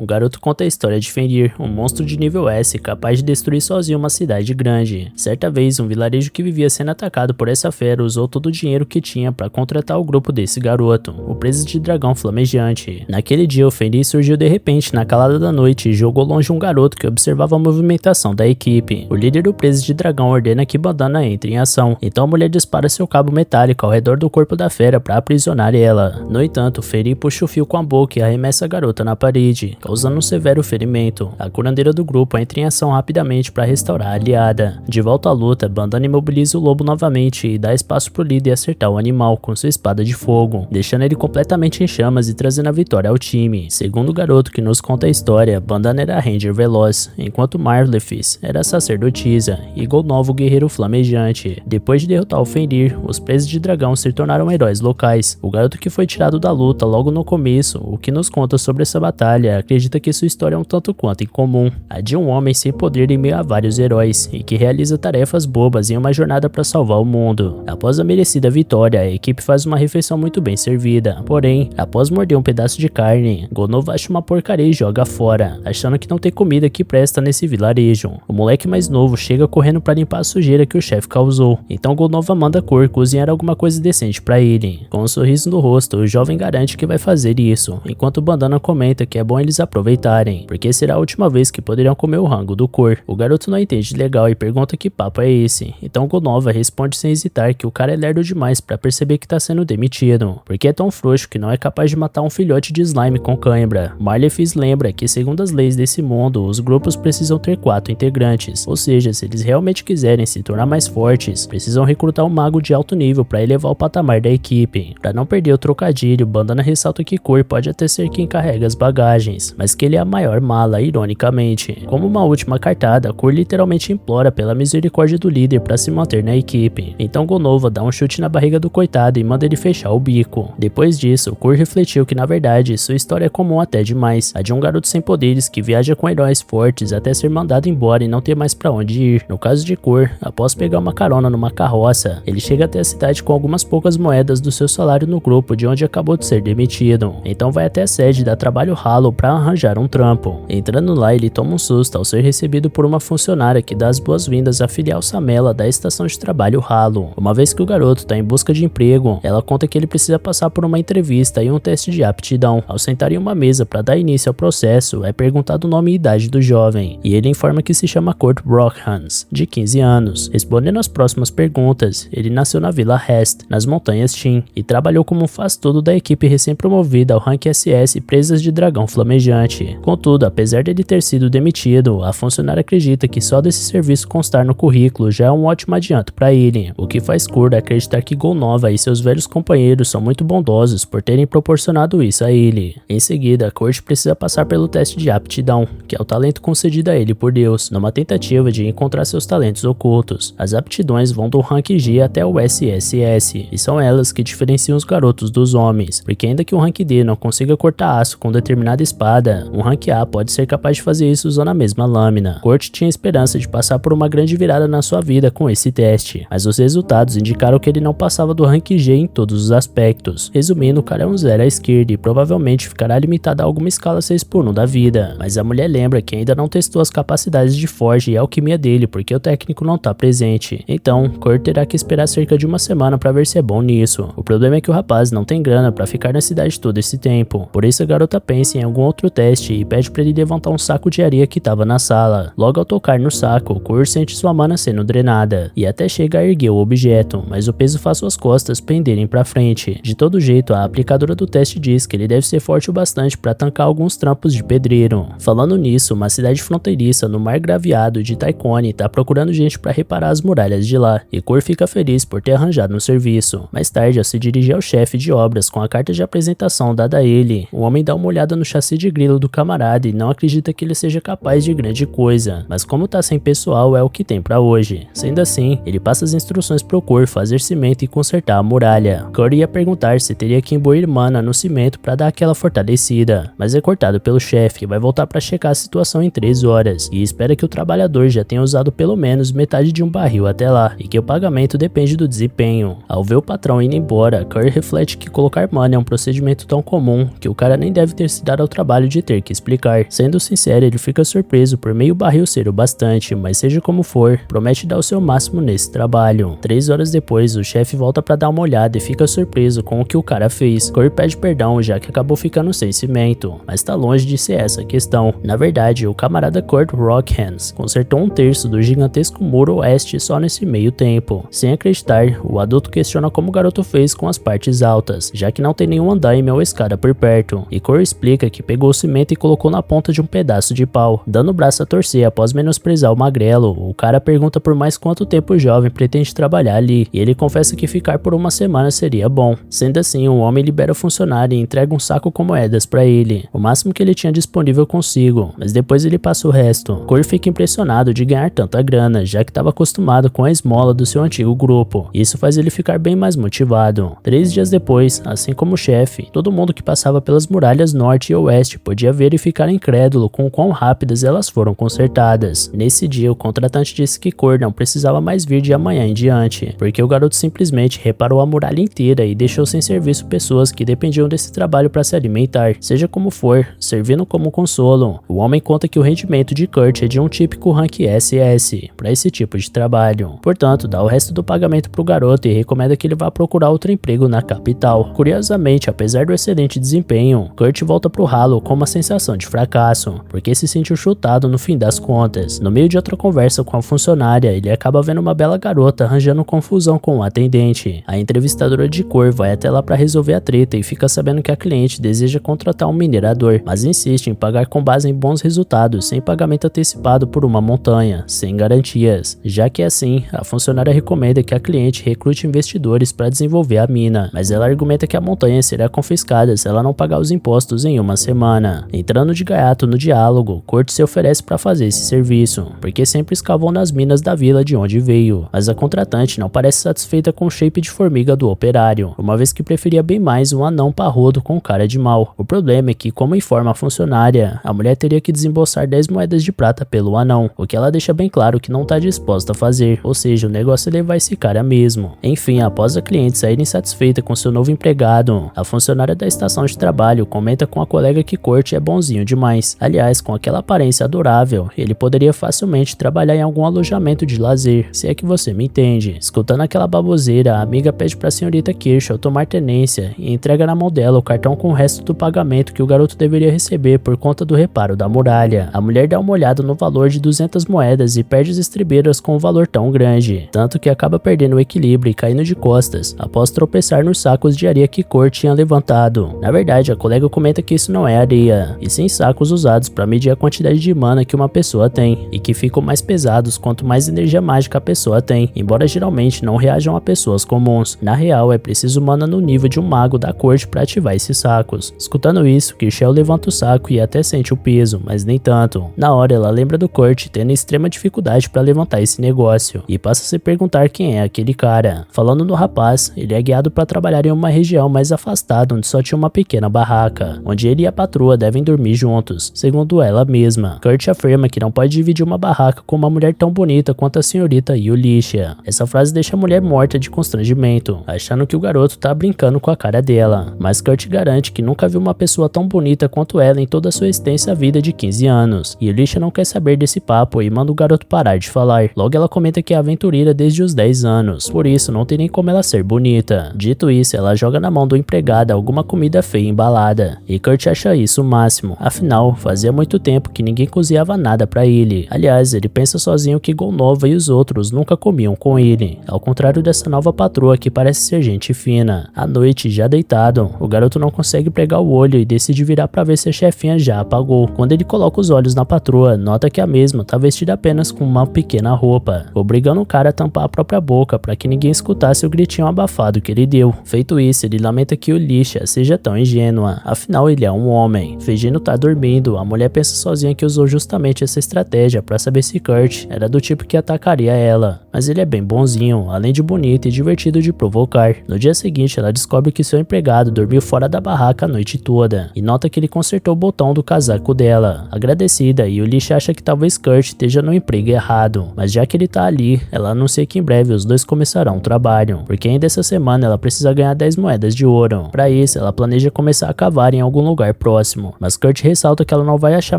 O garoto conta a história de Fenrir, um monstro de nível S capaz de destruir sozinho uma cidade grande. Certa vez, um vilarejo que vivia sendo atacado por essa fera usou todo o dinheiro que tinha para contratar o grupo desse garoto, o Presa de Dragão Flamejante. Naquele dia, o Fenrir surgiu de repente na calada da noite e jogou longe um garoto que observava a movimentação da equipe. O líder do Presa de Dragão ordena que Bandana entre em ação, então a mulher dispara seu cabo metálico ao redor do corpo da fera para aprisionar ela. No entanto, Fenrir puxa o fio com a boca e arremessa a garota na parede, causando um severo ferimento. A curandeira do grupo entra em ação rapidamente para restaurar a aliada. De volta à luta, Bandana imobiliza o lobo novamente e dá espaço pro líder acertar o animal com sua espada de fogo, deixando ele completamente em chamas e trazendo a vitória ao time. Segundo o garoto que nos conta a história, Bandana era Ranger veloz, enquanto Marlefis era sacerdotisa e Golnovo guerreiro flamejante. Depois de derrotar o Fenrir, os Presas de Dragão se tornaram heróis locais. O garoto que foi tirado da luta logo no começo, o que nos conta sobre essa batalha, acredita que sua história é um tanto quanto incomum, a de um homem sem poder em meio a vários heróis e que realiza tarefas bobas em uma jornada para salvar o mundo. Após a merecida vitória, a equipe faz uma refeição muito bem servida, porém, após morder um pedaço de carne, Golnovo acha uma porcaria e joga fora, achando que não tem comida que presta nesse vilarejo. O moleque mais novo chega correndo para limpar a sujeira que o chefe causou, então Golnovo manda Cor cozinhar alguma coisa decente para ele. Com um sorriso no rosto, o jovem garante que vai fazer isso, enquanto Bandana comenta que é bom eles aproveitarem, porque será a última vez que poderão comer o rango do Cor. O garoto não entende legal e pergunta que papo é esse, então Golnova responde sem hesitar que o cara é lerdo demais para perceber que tá sendo demitido, porque é tão frouxo que não é capaz de matar um filhote de slime com cãibra. Marlefis lembra que, segundo as leis desse mundo, os grupos precisam ter 4 integrantes, ou seja, se eles realmente quiserem se tornar mais fortes, precisam recrutar um mago de alto nível para elevar o patamar da equipe. Para não perder o trocadilho, Bandana ressalta que Cor pode até ser quem carrega as bagagens, mas que ele é a maior mala, ironicamente. Como uma última cartada, Cor literalmente implora pela misericórdia do líder para se manter na equipe. Então Golnova dá um chute na barriga do coitado e manda ele fechar o bico. Depois disso, Cor refletiu que na verdade sua história é comum até demais, a de um garoto sem poderes que viaja com heróis fortes até ser mandado embora e não ter mais para onde ir. No caso de Cor, após pegar uma carona numa carroça, ele chega até a cidade com algumas poucas moedas do seu salário no grupo de onde acabou de ser demitido. Então vai até a sede da Trabalho Ralo para arranjar um trampo. Entrando lá, ele toma um susto ao ser recebido por uma funcionária que dá as boas-vindas à filial Samela da estação de trabalho Ralo. Uma vez que o garoto está em busca de emprego, ela conta que ele precisa passar por uma entrevista e um teste de aptidão. Ao sentar em uma mesa para dar início ao processo, é perguntado o nome e idade do jovem, e ele informa que se chama Kurt Brockhans, de 15 anos. Respondendo às próximas perguntas, ele nasceu na Vila Hest, nas montanhas Tin, e trabalhou como um faz-tudo da equipe recém-promovida ao rank SS Presas de Dragão Flamejante. Contudo, apesar dele ter sido demitido, a funcionária acredita que só desse serviço constar no currículo já é um ótimo adianto para ele, o que faz Cor acreditar que Golnova e seus velhos companheiros são muito bondosos por terem proporcionado isso a ele. Em seguida, Kurt precisa passar pelo teste de aptidão, que é o talento concedido a ele por Deus, numa tentativa de encontrar seus talentos ocultos. As aptidões vão do rank G até o SSS, e são elas que diferenciam os garotos dos homens, porque ainda que o rank D não consiga cortar aço com determinada espada, um rank A pode ser capaz de fazer isso usando a mesma lâmina. Kurt tinha esperança de passar por uma grande virada na sua vida com esse teste, mas os resultados indicaram que ele não passava do rank G em todos os aspectos. Resumindo, o cara é um zero à esquerda e provavelmente ficará limitado a alguma escala 6x1 da vida, mas a mulher lembra que ainda não testou as capacidades de forja e alquimia dele porque o técnico não tá presente. Então, Kurt terá que esperar cerca de uma semana para ver se é bom nisso. O problema é que o rapaz não tem grana para ficar na cidade todo esse tempo, por isso a garota pensa em algum outro teste e pede para ele levantar um saco de areia que tava na sala. Logo ao tocar no saco, Kurt sente sua mana sendo drenada e até chega a erguer o objeto, mas o peso faz suas costas penderem para frente. De todo jeito, a aplicadora do teste diz que ele deve ser forte o bastante para tancar alguns trampos de pedreiro. Falando nisso, uma cidade fronteiriça no mar graveado de Taikone tá procurando gente para reparar as muralhas de lá, e Cor fica feliz por ter arranjado um serviço. Mais tarde, ao se dirigir ao chefe de obras com a carta de apresentação dada a ele, o homem dá uma olhada no chassi de grilo do camarada e não acredita que ele seja capaz de grande coisa, mas como tá sem pessoal é o que tem para hoje. Sendo assim, ele passa as instruções pro Cor fazer cimento e consertar a muralha. Cor ia perguntar se teria que imbuir mana no cimento para dar aquela fortalecida, mas é cortado pelo chefe que vai voltar para checar a situação em 3 horas e espera que o trabalhador já tenha usado pelo menos metade de um barril até lá e que o pagamento depende do desempenho. Ao ver o patrão indo embora, Cor reflete que colocar mana é um procedimento tão comum que o cara nem deve ter se dado ao trabalho de ter que explicar. Sendo sincero, ele fica surpreso por meio barril ser o bastante, mas seja como for, promete dar o seu máximo nesse trabalho. 3 horas depois, o chefe volta pra dar uma olhada e fica surpreso com o que o cara fez. Corey pede perdão já que acabou ficando sem cimento, mas tá longe de ser essa a questão. Na verdade, o camarada Kurt Rockhands consertou 1/3 do gigantesco muro oeste só nesse meio tempo. Sem acreditar, o adulto questiona como o garoto fez com as partes altas, já que não tem nenhum andaime ou escada por perto, e Corey explica que pegou o cimento e colocou na ponta de um pedaço de pau, dando o braço a torcer após menosprezar o magrelo. O cara pergunta por mais quanto tempo o jovem pretende trabalhar ali, e ele confessa que ficar por uma semana seria bom. Sendo assim, o homem libera o funcionário e entrega um saco com moedas pra ele, o máximo que ele tinha disponível consigo, mas depois ele passa o resto. Corey fica impressionado de ganhar tanta grana, já que estava acostumado com a esmola do seu antigo grupo. Isso faz ele ficar bem mais motivado. 3 dias depois, assim como o chefe, todo mundo que passava pelas muralhas norte e oeste podia ver e ficar incrédulo com o quão rápidas elas foram consertadas. Nesse dia, o contratante disse que Corey não precisava mais vir de amanhã em diante, porque o garoto simplesmente reparou a muralha inteira e deixou sem serviço pessoas que dependiam desse trabalho para se alimentar. Seja como for, servindo como consolo, o homem conta que o rendimento de Kurt é de um típico rank SS para esse tipo de trabalho. Portanto, dá o resto do pagamento pro garoto e recomenda que ele vá procurar outro emprego na capital. Curiosamente, apesar do excelente desempenho, Kurt volta pro ralo com uma sensação de fracasso, porque se sentiu chutado no fim das contas. No meio de outra conversa com a funcionária, ele acaba vendo uma bela garota arranjando confusão com o atendente. A entrevistadora de cor vai até lá para resolver a treta e fica sabendo que a cliente deseja contratar um minerador, mas insiste em pagar com base em bons resultados, sem pagamento antecipado por uma montanha, sem garantias. Já que é assim, a funcionária recomenda que a cliente recrute investidores para desenvolver a mina, mas ela argumenta que a montanha será confiscada se ela não pagar os impostos em uma semana. Entrando de gaiato no diálogo, Kurt se oferece para fazer esse serviço, porque sempre escavou nas minas da vila de onde veio, mas a contratante não parece satisfeita com o shape de formiga do operário, uma vez que preferia bem mais um anão parrudo com cara de mal. O problema é que, como informa a funcionária, a mulher teria que desembolsar 10 moedas de prata pelo anão, o que ela deixa bem claro que não está disposta a fazer, ou seja, o negócio é levar esse cara mesmo. Enfim, após a cliente sair insatisfeita com seu novo empregado, a funcionária da estação de trabalho comenta com a colega que Kurt é bonzinho demais. Aliás, com aquela aparência adorável, ele poderia facilmente trabalhar em algum alojamento de lazer, se é que você me entende. Escutando aquela baboseira, a amiga pede pra senhorita Kirschel tomar tenência e entrega na mão dela o cartão com o resto do pagamento que o garoto deveria receber por conta do reparo da muralha. A mulher dá uma olhada no valor de 200 moedas e perde as estribeiras com um valor tão grande, tanto que acaba perdendo o equilíbrio e caindo de costas, após tropeçar nos sacos de areia que Kurt tinha levantado. Na verdade, a colega comenta que isso não é areia, e sim sacos usados para medir a quantidade de mana que uma pessoa tem, e que ficam mais pesados quanto mais energia mágica a pessoa tem, embora geralmente não reajam a pessoas comuns. Na real, é preciso mana no nível de um mago da corte para ativar esses sacos. Escutando isso, Kirschel levanta o saco e até sente o peso, mas nem tanto. Na hora, ela lembra do Kurt tendo extrema dificuldade para levantar esse negócio, e passa a se perguntar quem é aquele cara. Falando no rapaz, ele é guiado para trabalhar em uma região mais afastada onde só tinha uma pequena barraca, onde ele e a patroa devem dormir juntos, segundo ela mesma. Kurt afirma que não pode dividir uma barraca com uma mulher tão bonita quanto a senhorita Yulisha. Essa frase deixa a mulher morta de constrangimento, achando que o garoto tá brincando com a cara dela, mas Kurt garante que nunca viu uma pessoa tão bonita quanto ela em toda a sua extensa vida de 15 anos. Yulisha não quer saber desse papo e manda o garoto parar de falar. Logo ela comenta que é aventureira desde os 10 anos, por isso não tem nem como ela ser bonita. Dito isso, ela joga na mão do empregado alguma comida feia embalada, e Kurt acha isso o máximo, afinal, fazia muito tempo que ninguém cozinhava nada pra ele. Aliás, ele pensa sozinho que Golnova e os outros nunca comiam com ele, ao contrário dessa nova patroa que parece ser gente fina. À noite, já deitado, o garoto não consegue pregar o olho e decide virar pra ver se a chefinha já apagou. Quando ele coloca os olhos na patroa, nota que a mesma tá vestida apenas com uma pequena roupa, obrigando o cara a tampar a própria boca pra que ninguém escutasse o gritinho abafado que ele deu. Feito isso, ele lamenta que o Lixa seja tão ingênua, afinal ele é um homem. Fingindo tá dormindo, a mulher pensa sozinha que usou justamente essa estratégia pra saber se Kurt era do tipo que atacaria ela, mas ele é bem bonzinho, além de bonito e divertido de provocar. No dia seguinte, ela descobre que seu empregado dormiu fora da barraca a noite toda, e nota que ele consertou o botão do casaco dela. Agradecida, Yulisha acha que talvez Kurt esteja no emprego errado, mas já que ele tá ali, ela anuncia que em breve os dois começarão o trabalho, porque ainda essa semana ela precisa ganhar 10 moedas de ouro. Para isso, ela planeja começar a cavar em algum lugar próximo. próximo, mas Kurt ressalta que ela não vai achar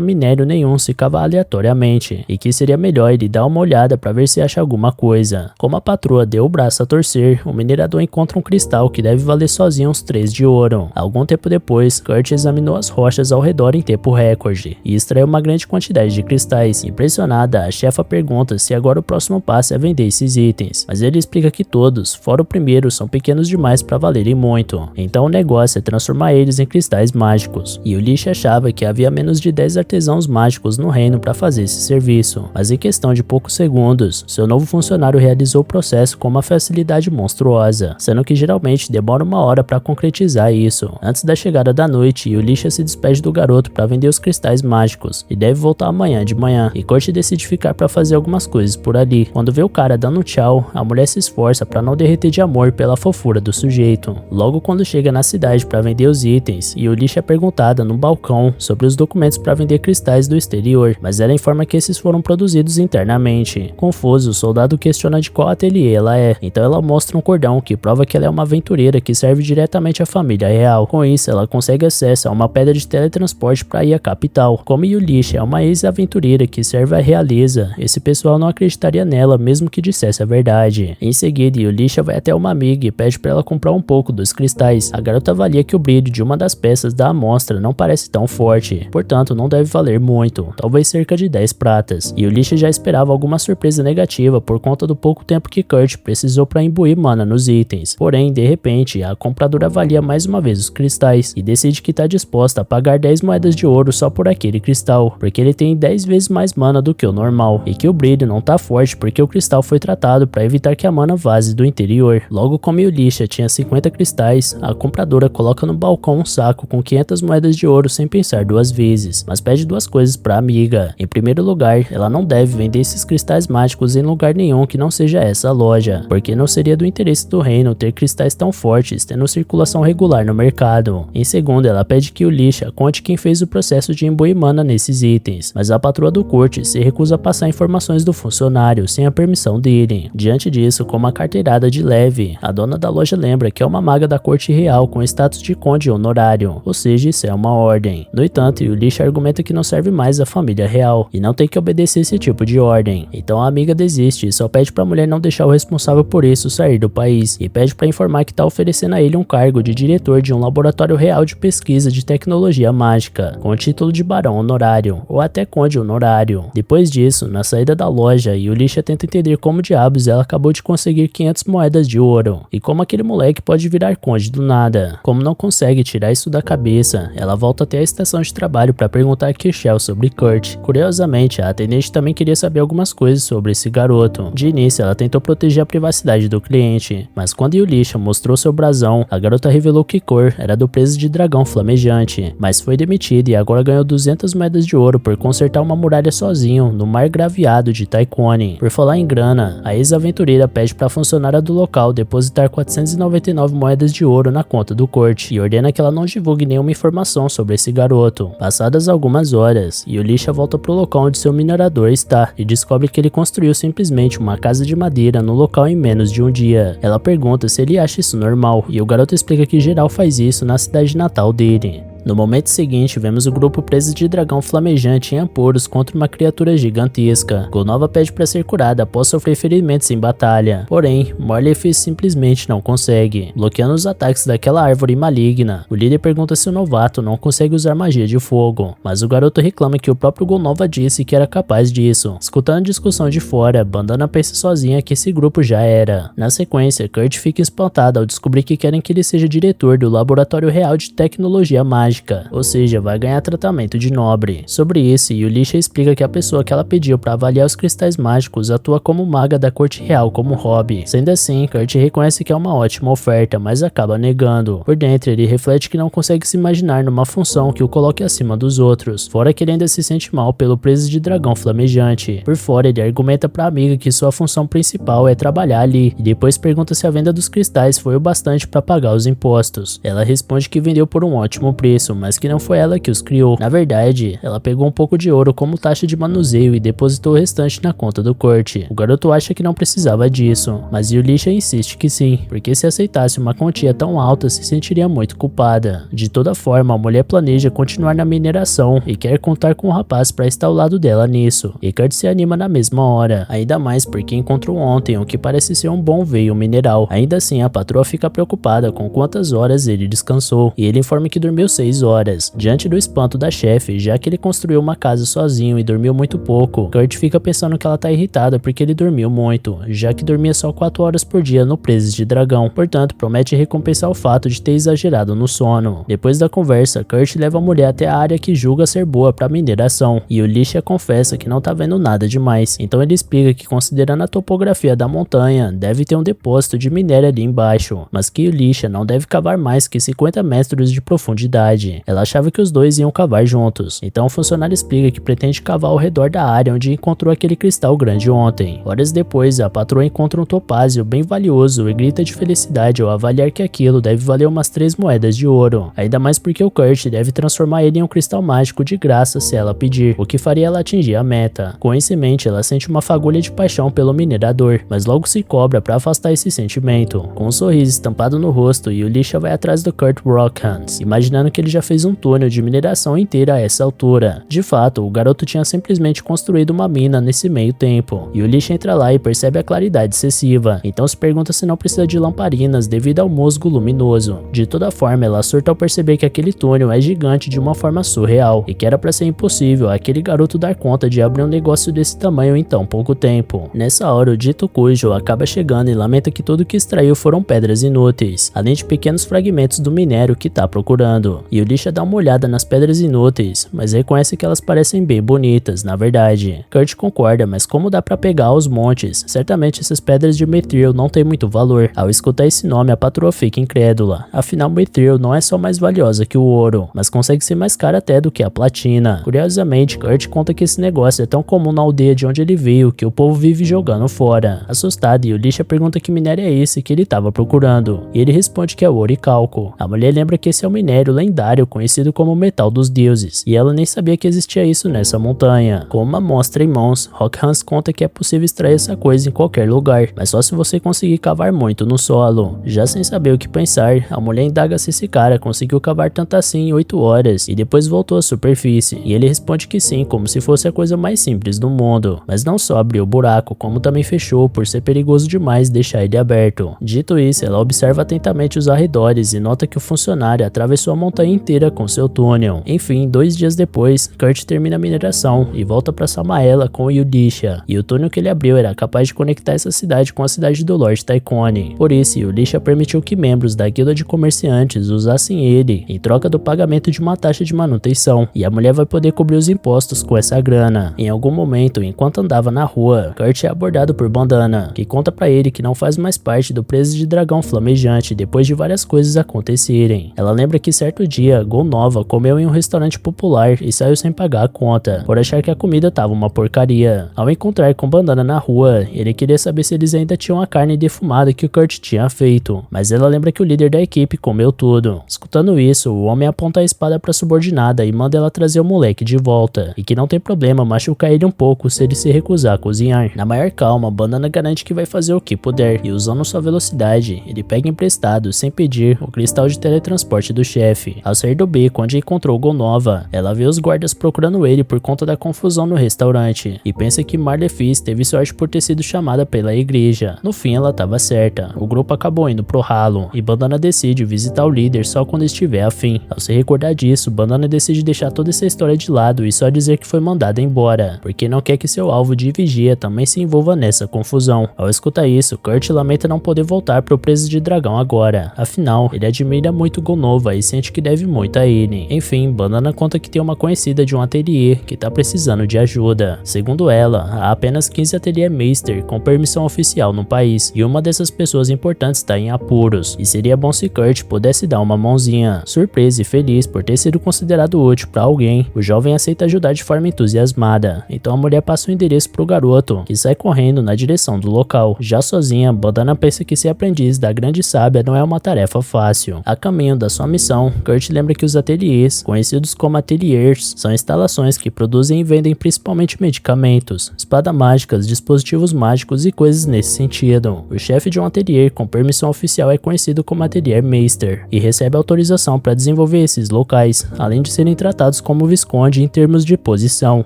minério nenhum se cavar aleatoriamente, e que seria melhor ele dar uma olhada para ver se acha alguma coisa. Como a patroa deu o braço a torcer, o minerador encontra um cristal que deve valer sozinho uns 3 de ouro. Algum tempo depois, Kurt examinou as rochas ao redor em tempo recorde, e extraiu uma grande quantidade de cristais. Impressionada, a chefa pergunta se agora o próximo passo é vender esses itens, mas ele explica que todos, fora o primeiro, são pequenos demais para valerem muito. Então o negócio é transformar eles em cristais mágicos, e Ulisha achava que havia menos de 10 artesãos mágicos no reino para fazer esse serviço, mas em questão de poucos segundos, seu novo funcionário realizou o processo com uma facilidade monstruosa, sendo que geralmente demora uma hora para concretizar isso. Antes da chegada da noite, Ulisha se despede do garoto para vender os cristais mágicos, e deve voltar amanhã de manhã, e Kurt decide ficar para fazer algumas coisas por ali. Quando vê o cara dando um tchau, a mulher se esforça para não derreter de amor pela fofura do sujeito. Logo quando chega na cidade para vender os itens, Ulisha é perguntada no balcão sobre os documentos para vender cristais do exterior, mas ela informa que esses foram produzidos internamente. Confuso, o soldado questiona de qual ateliê ela é, então ela mostra um cordão que prova que ela é uma aventureira que serve diretamente à família real. Com isso, ela consegue acesso a uma pedra de teletransporte para ir à capital. Como Ulisha é uma ex-aventureira que serve à realeza, esse pessoal não acreditaria nela mesmo que dissesse a verdade. Em seguida, Ulisha vai até uma amiga e pede para ela comprar um pouco dos cristais. A garota avalia que o brilho de uma das peças da amostra não parece tão forte, portanto não deve valer muito, talvez cerca de 10 pratas. E Ulisha já esperava alguma surpresa negativa por conta do pouco tempo que Kurt precisou para imbuir mana nos itens. Porém, de repente, a compradora avalia mais uma vez os cristais e decide que está disposta a pagar 10 moedas de ouro só por aquele cristal, porque ele tem 10 vezes mais mana do que o normal, e que o brilho não tá forte porque o cristal foi tratado para evitar que a mana vaze do interior. Logo, como Ulisha tinha 50 cristais, a compradora coloca no balcão um saco com 500 moedas de ouro sem pensar duas vezes, mas pede duas coisas para a amiga. Em primeiro lugar, ela não deve vender esses cristais mágicos em lugar nenhum que não seja essa loja, porque não seria do interesse do reino ter cristais tão fortes tendo circulação regular no mercado. Em segundo, ela pede que Ulisha conte quem fez o processo de imbuir mana nesses itens, mas a patroa do Kurt se recusa a passar informações do funcionário sem a permissão dele. Diante disso, com uma carteirada de leve, a dona da loja lembra que é uma maga da corte real com status de conde honorário, ou seja, isso é uma ordem. No entanto, Ulisha argumenta que não serve mais à família real e não tem que obedecer esse tipo de ordem. Então a amiga desiste e só pede para a mulher não deixar o responsável por isso sair do país, e pede para informar que está oferecendo a ele um cargo de diretor de um laboratório real de pesquisa de tecnologia mágica, com o título de barão honorário, ou até conde honorário. Depois disso, na saída da loja, Ulisha tenta entender como diabos ela acabou de conseguir 500 moedas de ouro, e como aquele moleque pode virar conde do nada. Como não consegue tirar isso da cabeça, ela volta até a estação de trabalho para perguntar a Kirchell sobre Kurt. Curiosamente, a atendente também queria saber algumas coisas sobre esse garoto. De início, ela tentou proteger a privacidade do cliente, mas quando Ulisha mostrou seu brasão, a garota revelou que Kurt era do preso de dragão flamejante, mas foi demitido e agora ganhou 200 moedas de ouro por consertar uma muralha sozinho no mar graveado de Taikone. Por falar em grana, a ex-aventureira pede para a funcionária do local depositar 499 moedas de ouro na conta do Kurt e ordena que ela não divulgue nenhuma informação sobre esse garoto. Passadas algumas horas, Ulisha volta pro local onde seu minerador está e descobre que ele construiu simplesmente uma casa de madeira no local em menos de um dia. Ela pergunta se ele acha isso normal e o garoto explica que geral faz isso na cidade natal dele. No momento seguinte, vemos o grupo preso de dragão flamejante em Apuros contra uma criatura gigantesca. Golnova pede para ser curada após sofrer ferimentos em batalha. Porém, Morleif simplesmente não consegue, bloqueando os ataques daquela árvore maligna. O líder pergunta se o novato não consegue usar magia de fogo, mas o garoto reclama que o próprio Golnova disse que era capaz disso. Escutando a discussão de fora, Bandana pensa sozinha que esse grupo já era. Na sequência, Kurt fica espantado ao descobrir que querem que ele seja diretor do Laboratório Real de Tecnologia Mágica, ou seja, vai ganhar tratamento de nobre. Sobre isso, Ulisha explica que a pessoa que ela pediu para avaliar os cristais mágicos atua como maga da corte real como hobby. Sendo assim, Kurt reconhece que é uma ótima oferta, mas acaba negando. Por dentro, ele reflete que não consegue se imaginar numa função que o coloque acima dos outros, fora que ele ainda se sente mal pelo preso de dragão flamejante. Por fora, ele argumenta para a amiga que sua função principal é trabalhar ali, e depois pergunta se a venda dos cristais foi o bastante para pagar os impostos. Ela responde que vendeu por um ótimo preço, isso, mas que não foi ela que os criou. Na verdade, ela pegou um pouco de ouro como taxa de manuseio e depositou o restante na conta do Kurt. O garoto acha que não precisava disso, mas Yulisha insiste que sim, porque se aceitasse uma quantia tão alta se sentiria muito culpada. De toda forma, a mulher planeja continuar na mineração e quer contar com o rapaz para estar ao lado dela nisso. E Kurt se anima na mesma hora, ainda mais porque encontrou ontem o que parece ser um bom veio mineral. Ainda assim, a patroa fica preocupada com quantas horas ele descansou, e ele informa que dormiu 6 horas. Diante do espanto da chefe, já que ele construiu uma casa sozinho e dormiu muito pouco, Kurt fica pensando que ela tá irritada porque ele dormiu muito, já que dormia só 4 horas por dia no Presas de Dragão, portanto promete recompensar o fato de ter exagerado no sono. Depois da conversa, Kurt leva a mulher até a área que julga ser boa para mineração, e Yulisha confessa que não tá vendo nada demais, então ele explica que considerando a topografia da montanha, deve ter um depósito de minério ali embaixo, mas que Yulisha não deve cavar mais que 50 metros de profundidade. Ela achava que os dois iam cavar juntos, então o funcionário explica que pretende cavar ao redor da área onde encontrou aquele cristal grande ontem. Horas depois, a patroa encontra um topázio bem valioso e grita de felicidade ao avaliar que aquilo deve valer umas 3 moedas de ouro, ainda mais porque o Kurt deve transformar ele em um cristal mágico de graça se ela pedir, o que faria ela atingir a meta. Com isso em mente, ela sente uma fagulha de paixão pelo minerador, mas logo se cobra para afastar esse sentimento. Com um sorriso estampado no rosto, Yulisha vai atrás do Kurt Rockhans, imaginando que ele já fez um túnel de mineração inteira a essa altura. De fato, o garoto tinha simplesmente construído uma mina nesse meio tempo. Yulisha entra lá e percebe a claridade excessiva, então se pergunta se não precisa de lamparinas devido ao musgo luminoso. De toda forma, ela surta ao perceber que aquele túnel é gigante de uma forma surreal, e que era para ser impossível aquele garoto dar conta de abrir um negócio desse tamanho em tão pouco tempo. Nessa hora, o dito cujo acaba chegando e lamenta que tudo que extraiu foram pedras inúteis, além de pequenos fragmentos do minério que tá procurando. Yulisha dá uma olhada nas pedras inúteis, mas reconhece que elas parecem bem bonitas, na verdade. Kurt concorda, mas como dá pra pegar aos montes, certamente essas pedras de Mithril não têm muito valor. Ao escutar esse nome, a patroa fica incrédula. Afinal, Mithril não é só mais valiosa que o ouro, mas consegue ser mais cara até do que a platina. Curiosamente, Kurt conta que esse negócio é tão comum na aldeia de onde ele veio que o povo vive jogando fora. Assustada, Yulisha pergunta que minério é esse que ele estava procurando, e ele responde que é ouro e calco. A mulher lembra que esse é um minério lendário conhecido como metal dos deuses, e ela nem sabia que existia isso nessa montanha. Com uma amostra em mãos, Rockhans conta que é possível extrair essa coisa em qualquer lugar, mas só se você conseguir cavar muito no solo. Já sem saber o que pensar, a mulher indaga se esse cara conseguiu cavar tanto assim em 8 horas, e depois voltou à superfície, e ele responde que sim, como se fosse a coisa mais simples do mundo. Mas não só abriu o buraco, como também fechou por ser perigoso demais deixar ele aberto. Dito isso, ela observa atentamente os arredores e nota que o funcionário atravessou a montanha inteira com seu túnel. Enfim, 2 dias depois, Kurt termina a mineração e volta para Samaela com Yulisha, e o túnel que ele abriu era capaz de conectar essa cidade com a cidade do Lord Tycoon. Por isso, Yulisha permitiu que membros da guilda de comerciantes usassem ele em troca do pagamento de uma taxa de manutenção, e a mulher vai poder cobrir os impostos com essa grana. Em algum momento, enquanto andava na rua, Kurt é abordado por Bandana, que conta pra ele que não faz mais parte do Presas de Dragão Flamejante depois de várias coisas acontecerem. Ela lembra que certo dia, Golnova comeu em um restaurante popular e saiu sem pagar a conta, por achar que a comida tava uma porcaria. Ao encontrar com Bandana na rua, ele queria saber se eles ainda tinham a carne defumada que o Kurt tinha feito, mas ela lembra que o líder da equipe comeu tudo. Escutando isso, o homem aponta a espada pra subordinada e manda ela trazer o moleque de volta, e que não tem problema machucar ele um pouco se ele se recusar a cozinhar. Na maior calma, Bandana garante que vai fazer o que puder, e usando sua velocidade, ele pega emprestado, sem pedir, o cristal de teletransporte do chefe. Ao sair do beco onde encontrou Golnova, ela vê os guardas procurando ele por conta da confusão no restaurante, e pensa que Marlefis teve sorte por ter sido chamada pela igreja. No fim, ela estava certa. O grupo acabou indo pro ralo, e Bandana decide visitar o líder só quando estiver afim. Ao se recordar disso, Bandana decide deixar toda essa história de lado e só dizer que foi mandada embora, porque não quer que seu alvo de vigia também se envolva nessa confusão. Ao escutar isso, Kurt lamenta não poder voltar pro Presas de Dragão agora. Afinal, ele admira muito Golnova e sente que deve muito a ele. Enfim, Bandana conta que tem uma conhecida de um ateliê que tá precisando de ajuda. Segundo ela, há apenas 15 ateliê Meister com permissão oficial no país, e uma dessas pessoas importantes está em apuros, e seria bom se Kurt pudesse dar uma mãozinha. Surpreso e feliz por ter sido considerado útil para alguém, o jovem aceita ajudar de forma entusiasmada. Então a mulher passa o endereço pro garoto, que sai correndo na direção do local. Já sozinha, Bandana pensa que ser aprendiz da grande sábia não é uma tarefa fácil. A caminho da sua missão, Kurt lembra que os ateliês, conhecidos como ateliers, são instalações que produzem e vendem principalmente medicamentos, espadas mágicas, dispositivos mágicos e coisas nesse sentido. O chefe de um ateliê com permissão oficial é conhecido como Atelier Meister e recebe autorização para desenvolver esses locais, além de serem tratados como visconde em termos de posição.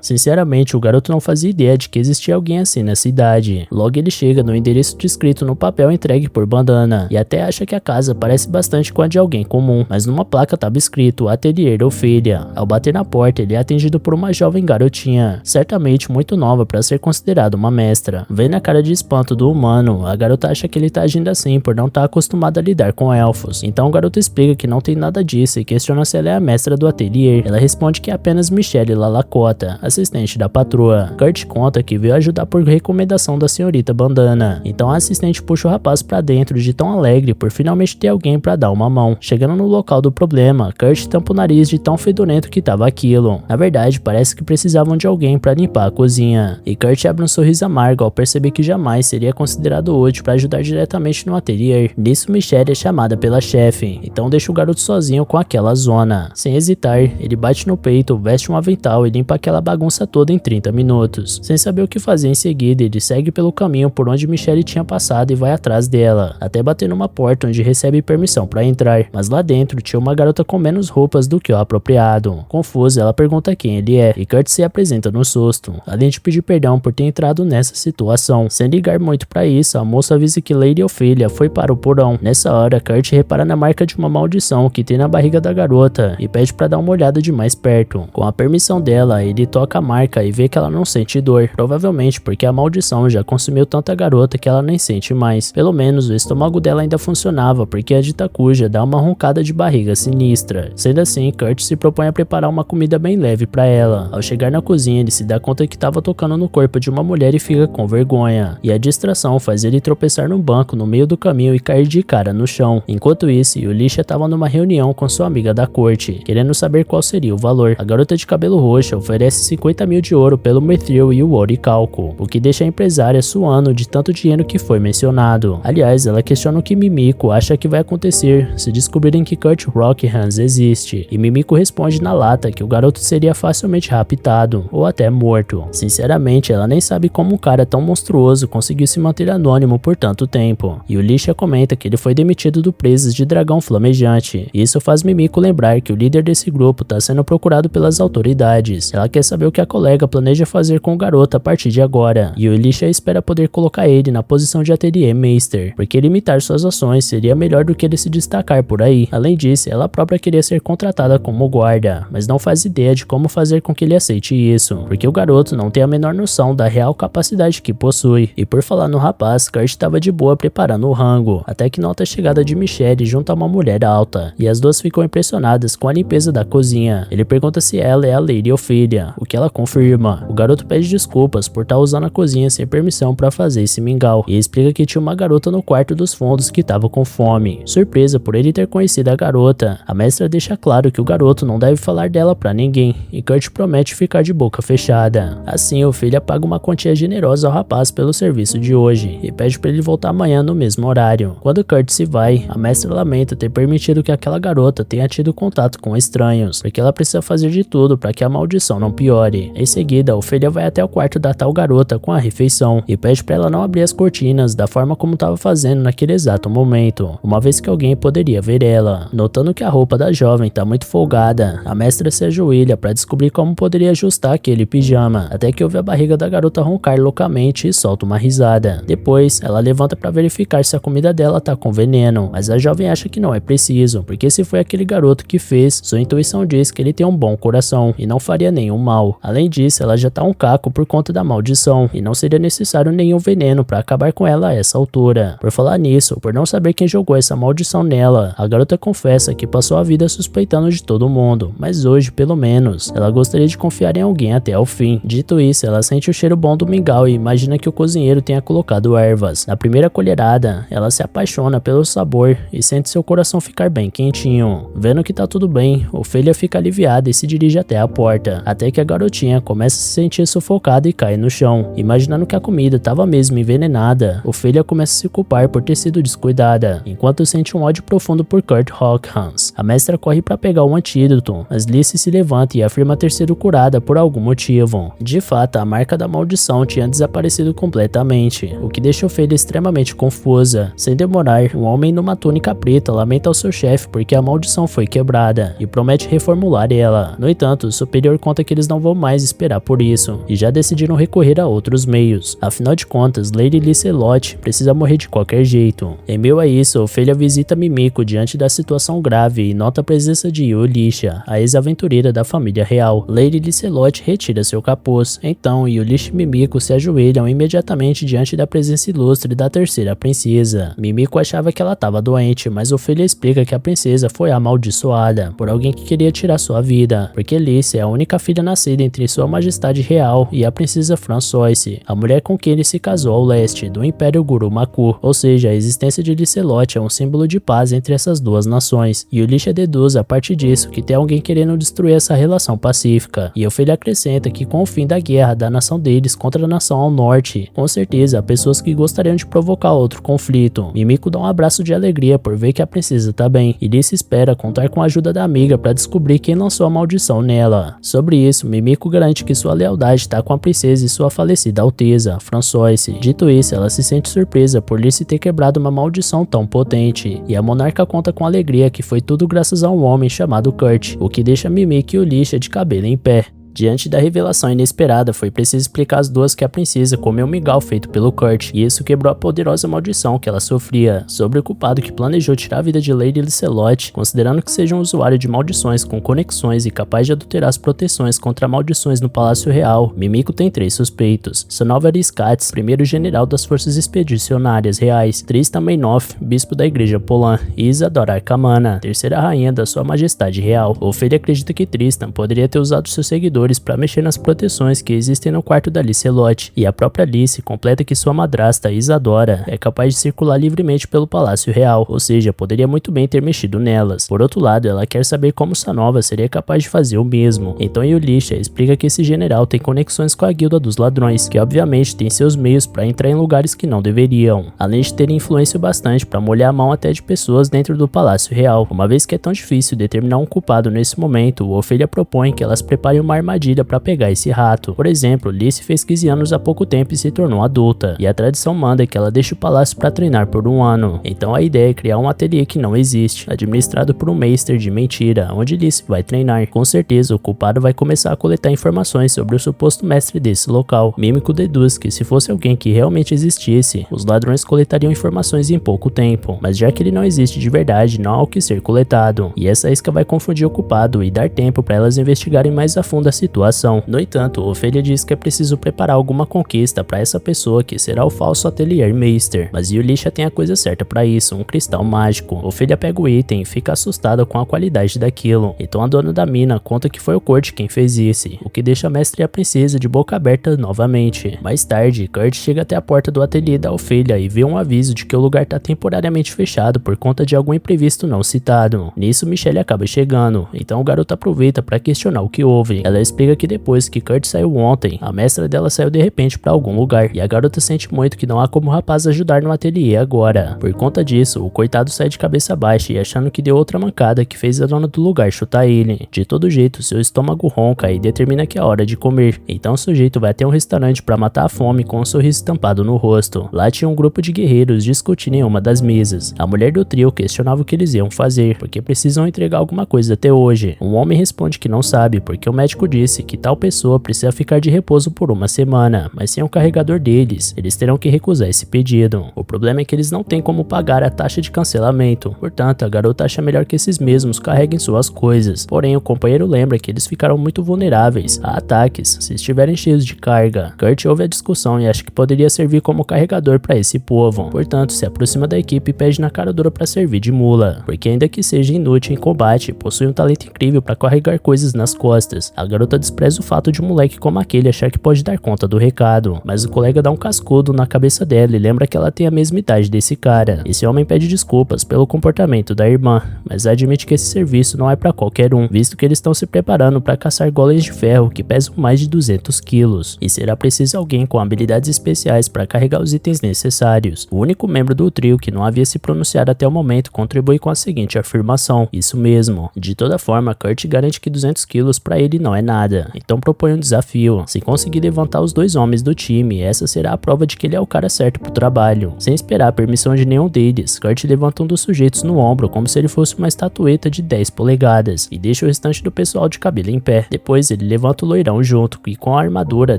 Sinceramente, o garoto não fazia ideia de que existia alguém assim na cidade. Logo ele chega no endereço descrito no papel entregue por Bandana e até acha que a casa parece bastante com a de alguém comum, mas numa placa estava escrito Atelier Ofélia. Ao bater na porta, ele é atendido por uma jovem garotinha, certamente muito nova para ser considerada uma mestra. Vendo a cara de espanto do humano, a garota acha que ele tá agindo assim por não estar acostumado a lidar com elfos. Então o garoto explica que não tem nada disso e questiona se ela é a mestra do ateliê. Ela responde que é apenas Michelle Lalacota, assistente da patroa. Kurt conta que veio ajudar por recomendação da senhorita Bandana. Então a assistente puxa o rapaz pra dentro de tão alegre por finalmente ter alguém pra dar uma mão. Chegando no local do problema, Kurt tampa o nariz de tão fedorento que tava aquilo. Na verdade, parece que precisavam de alguém pra limpar a cozinha. E Kurt abre um sorriso amargo ao perceber que jamais seria considerado útil pra ajudar diretamente no ateliê. Nisso, Michelle é chamada pela chefe, então deixa o garoto sozinho com aquela zona. Sem hesitar, ele bate no peito, veste um avental e limpa aquela bagunça toda em 30 minutos. Sem saber o que fazer em seguida, ele segue pelo caminho por onde Michelle tinha passado e vai atrás dela, até bater numa porta onde recebe permissão para entrar, mas lá dentro tinha uma garota com menos roupas do que o apropriado. Confusa, ela pergunta quem ele é, e Kurt se apresenta no susto, além de pedir perdão por ter entrado nessa situação. Sem ligar muito para isso, a moça avisa que Lady Ophelia foi para o porão. Nessa hora, Kurt repara na marca de uma maldição que tem na barriga da garota e pede para dar uma olhada de mais perto. Com a permissão dela, ele toca a marca e vê que ela não sente dor, provavelmente porque a maldição já consumiu tanta garota que ela nem sente mais. Pelo menos o estômago dela ainda funcionava, porque a de Takuja dá uma roncada de barriga sinistra. Sendo assim, Kurt se propõe a preparar uma comida bem leve para ela. Ao chegar na cozinha, ele se dá conta que estava tocando no corpo de uma mulher e fica com vergonha. E a distração faz ele tropeçar num banco no meio do caminho e cair de cara no chão. Enquanto isso, Yulisha estava numa reunião com sua amiga da corte, querendo saber qual seria o valor. A garota de cabelo roxo oferece 50 mil de ouro pelo mithril e o oricalco, o que deixa a empresária suando de tanto dinheiro que foi mencionado. Aliás, ela questiona o que Mimiko acha que vai acontecer se descobrirem que Kurt Rockhans existe, e Mimiko responde na lata que o garoto seria facilmente raptado, ou até morto. Sinceramente, ela nem sabe como um cara tão monstruoso conseguiu se manter anônimo por tanto tempo. E Yulisha comenta que ele foi demitido do Presas de Dragão Flamejante. Isso faz Mimiko lembrar que o líder desse grupo está sendo procurado pelas autoridades. Ela quer saber o que a colega planeja fazer com o garoto a partir de agora. E Yulisha espera poder colocar ele na posição de Atelier Meister, porque limitar suas ações seria melhor do que ele se destacar por aí. Além disso, ela própria queria ser contratada como guarda, mas não faz ideia de como fazer com que ele aceite isso, porque o garoto não tem a menor noção da real capacidade que possui. E por falar no rapaz, Kurt estava de boa preparando o rango, até que nota a chegada de Michelle junto a uma mulher alta, e as duas ficam impressionadas com a limpeza da cozinha. Ele pergunta se ela é a Lady Ophelia, o que ela confirma. O garoto pede desculpas por estar usando a cozinha sem permissão para fazer esse mingau, e explica que tinha uma garota no quarto dos fundos que estava com fome. Surpresa por ele ter conhecido a garota, a mestra deixa claro que o garoto não deve falar dela para ninguém, e Kurt promete ficar de boca fechada. Assim, Ophelia paga uma quantia generosa ao rapaz pelo serviço de hoje, e pede para ele voltar amanhã no mesmo horário. Quando Kurt se vai, a mestra lamenta ter permitido que aquela garota tenha tido contato com estranhos, porque ela precisa fazer de tudo para que a maldição não piore. Em seguida, Ophelia vai até o quarto da tal garota com a refeição, e pede para ela não abrir as cortinas da forma como estava fazendo naquele exato momento, uma vez que alguém poderia ver ela. Notando que a roupa da jovem tá muito folgada, a mestra se ajoelha para descobrir como poderia ajustar aquele pijama, até que ouve a barriga da garota roncar loucamente e solta uma risada. Depois, ela levanta para verificar se a comida dela tá com veneno, mas a jovem acha que não é preciso, porque se foi aquele garoto que fez, sua intuição diz que ele tem um bom coração e não faria nenhum mal. Além disso, ela já tá um caco por conta da maldição, e não seria necessário nenhum veneno para acabar com ela a essa altura. Por falar nisso, por não saber quem jogou essa maldição nela, a garota confessa que passou a vida suspeitando de todo mundo, mas hoje, pelo menos, ela gostaria de confiar em alguém até o fim. Dito isso, ela sente o cheiro bom do mingau e imagina que o cozinheiro tenha colocado ervas. Na primeira colherada, ela se apaixona pelo sabor e sente seu coração ficar bem quentinho. Vendo que tá tudo bem, Ophelia fica aliviada e se dirige até a porta, até que a garotinha começa a se sentir sufocada e cai no chão. Imaginando que a comida estava mesmo envenenada, Ophelia começa a se culpar por ter sido descuidada, enquanto sente um ódio profundo por Kurt Rockhans. A mestra corre para pegar um antídoto, mas Lizzie se levanta e afirma ter sido curada por algum motivo. De fato, a marca da maldição tinha desaparecido completamente, o que deixa Ophelia extremamente confusa. Sem demorar, um homem numa túnica preta lamenta ao seu chefe porque a maldição foi quebrada e promete reformular ela. No entanto, o superior conta que eles não vão mais esperar por isso e já decidiram recorrer a outros meios. Afinal de contas, Lady Licelotte precisa morrer de qualquer jeito. Em meio a isso, Ophelia visita Mimico diante da situação grave e nota a presença de Yulisha, a ex-aventureira da família real. Lady Licelotte retira seu capuz. Então, Yulisha e Mimico se ajoelham imediatamente diante da presença ilustre da terceira princesa. Mimico achava que ela estava doente, mas Ophelia explica que a princesa foi amaldiçoada por alguém que queria tirar sua vida, porque Lice é a única filha nascida entre sua majestade real e a princesa Françoise, a mulher com quem ele se casou ao leste do Império Gurumaku, ou seja, a existência de Licelotte é um símbolo de paz entre essas duas nações. Yulisha deduz a partir disso que tem alguém querendo destruir essa relação pacífica, e Ophelia acrescenta que com o fim da guerra da nação deles contra a nação ao norte, com certeza há pessoas que gostariam de provocar outro conflito. Mimico dá um abraço de alegria por ver que a princesa tá bem, e Lice espera contar com a ajuda da amiga para descobrir quem lançou a maldição nela. Sobre isso, Mimico garante que sua lealdade está com a princesa e sua falecida alteza, Françoise. Dito isso, ela se sente surpresa por Lice ter quebrado uma maldição tão potente, e a monarca conta com alegria que foi tudo graças a um homem chamado Kurt, o que deixa Mimico e Yulisha de cabelo em pé. Diante da revelação inesperada, foi preciso explicar às duas que a princesa comeu um mingau feito pelo Kurt, e isso quebrou a poderosa maldição que ela sofria, sobre o culpado que planejou tirar a vida de Lady Licelotte, considerando que seja um usuário de maldições com conexões e capaz de adulterar as proteções contra maldições no Palácio Real. Mimico tem 3 suspeitos: Sanovar Skatz, primeiro general das forças expedicionárias reais, Tristan Meinoff, bispo da igreja Polan, e Isadora Arcamana, terceira rainha da sua majestade real. Ophelia acredita que Tristan poderia ter usado seus seguidores para mexer nas proteções que existem no quarto da Licelotte, e a própria Lice completa que sua madrasta Isadora é capaz de circular livremente pelo Palácio Real, ou seja, poderia muito bem ter mexido nelas. Por outro lado, ela quer saber como Sanova seria capaz de fazer o mesmo. Então Yulisha explica que esse general tem conexões com a Guilda dos Ladrões, que obviamente tem seus meios para entrar em lugares que não deveriam, além de ter influência bastante para molhar a mão até de pessoas dentro do Palácio Real. Uma vez que é tão difícil determinar um culpado nesse momento, Ophelia propõe que elas preparem uma armadilha para pegar esse rato. Por exemplo, Lice fez 15 anos há pouco tempo e se tornou adulta, e a tradição manda que ela deixe o palácio para treinar por 1 ano. Então a ideia é criar um ateliê que não existe, administrado por um meister de mentira, onde Lice vai treinar. Com certeza, o culpado vai começar a coletar informações sobre o suposto mestre desse local. Mimico deduz que se fosse alguém que realmente existisse, os ladrões coletariam informações em pouco tempo, mas já que ele não existe de verdade, não há o que ser coletado, e essa isca vai confundir o culpado e dar tempo para elas investigarem mais a fundo a situação. No entanto, Ophelia diz que é preciso preparar alguma conquista para essa pessoa que será o falso atelier meister, mas Yulisha tem a coisa certa para isso, um cristal mágico. Ophelia pega o item e fica assustada com a qualidade daquilo, então a dona da mina conta que foi o Kurt quem fez isso, o que deixa a mestre e a princesa de boca aberta novamente. Mais tarde, Kurt chega até a porta do ateliê da Ophelia e vê um aviso de que o lugar está temporariamente fechado por conta de algum imprevisto não citado. Nisso, Michelle acaba chegando, então o garoto aproveita para questionar o que houve. Ela explica que depois que Kurt saiu ontem, a mestra dela saiu de repente para algum lugar, e a garota sente muito que não há como o rapaz ajudar no ateliê agora. Por conta disso, o coitado sai de cabeça baixa e achando que deu outra mancada que fez a dona do lugar chutar ele. De todo jeito, seu estômago ronca e determina que é hora de comer, então o sujeito vai até um restaurante para matar a fome com um sorriso estampado no rosto. Lá tinha um grupo de guerreiros discutindo em uma das mesas. A mulher do trio questionava o que eles iam fazer, porque precisam entregar alguma coisa até hoje. Um homem responde que não sabe, porque o médico disse que tal pessoa precisa ficar de repouso por 1 semana, mas sem o carregador deles, eles terão que recusar esse pedido. O problema é que eles não têm como pagar a taxa de cancelamento, portanto a garota acha melhor que esses mesmos carreguem suas coisas. Porém, o companheiro lembra que eles ficarão muito vulneráveis a ataques se estiverem cheios de carga. Kurt ouve a discussão e acha que poderia servir como carregador para esse povo, portanto se aproxima da equipe e pede na cara dura para servir de mula, porque ainda que seja inútil em combate, possui um talento incrível para carregar coisas nas costas. A garota garota despreza o fato de um moleque como aquele achar que pode dar conta do recado, mas o colega dá um cascudo na cabeça dela e lembra que ela tem a mesma idade desse cara. Esse homem pede desculpas pelo comportamento da irmã, mas admite que esse serviço não é pra qualquer um, visto que eles estão se preparando para caçar golems de ferro que pesam mais de 200 quilos, e será preciso alguém com habilidades especiais para carregar os itens necessários. O único membro do trio que não havia se pronunciado até o momento contribui com a seguinte afirmação: isso mesmo. De toda forma, Kurt garante que 200 quilos para ele não é nada, então propõe um desafio. Se conseguir levantar os dois homens do time, essa será a prova de que ele é o cara certo pro trabalho. Sem esperar a permissão de nenhum deles, Kurt levanta um dos sujeitos no ombro como se ele fosse uma estatueta de 10 polegadas e deixa o restante do pessoal de cabelo em pé. Depois ele levanta o loirão junto, que com a armadura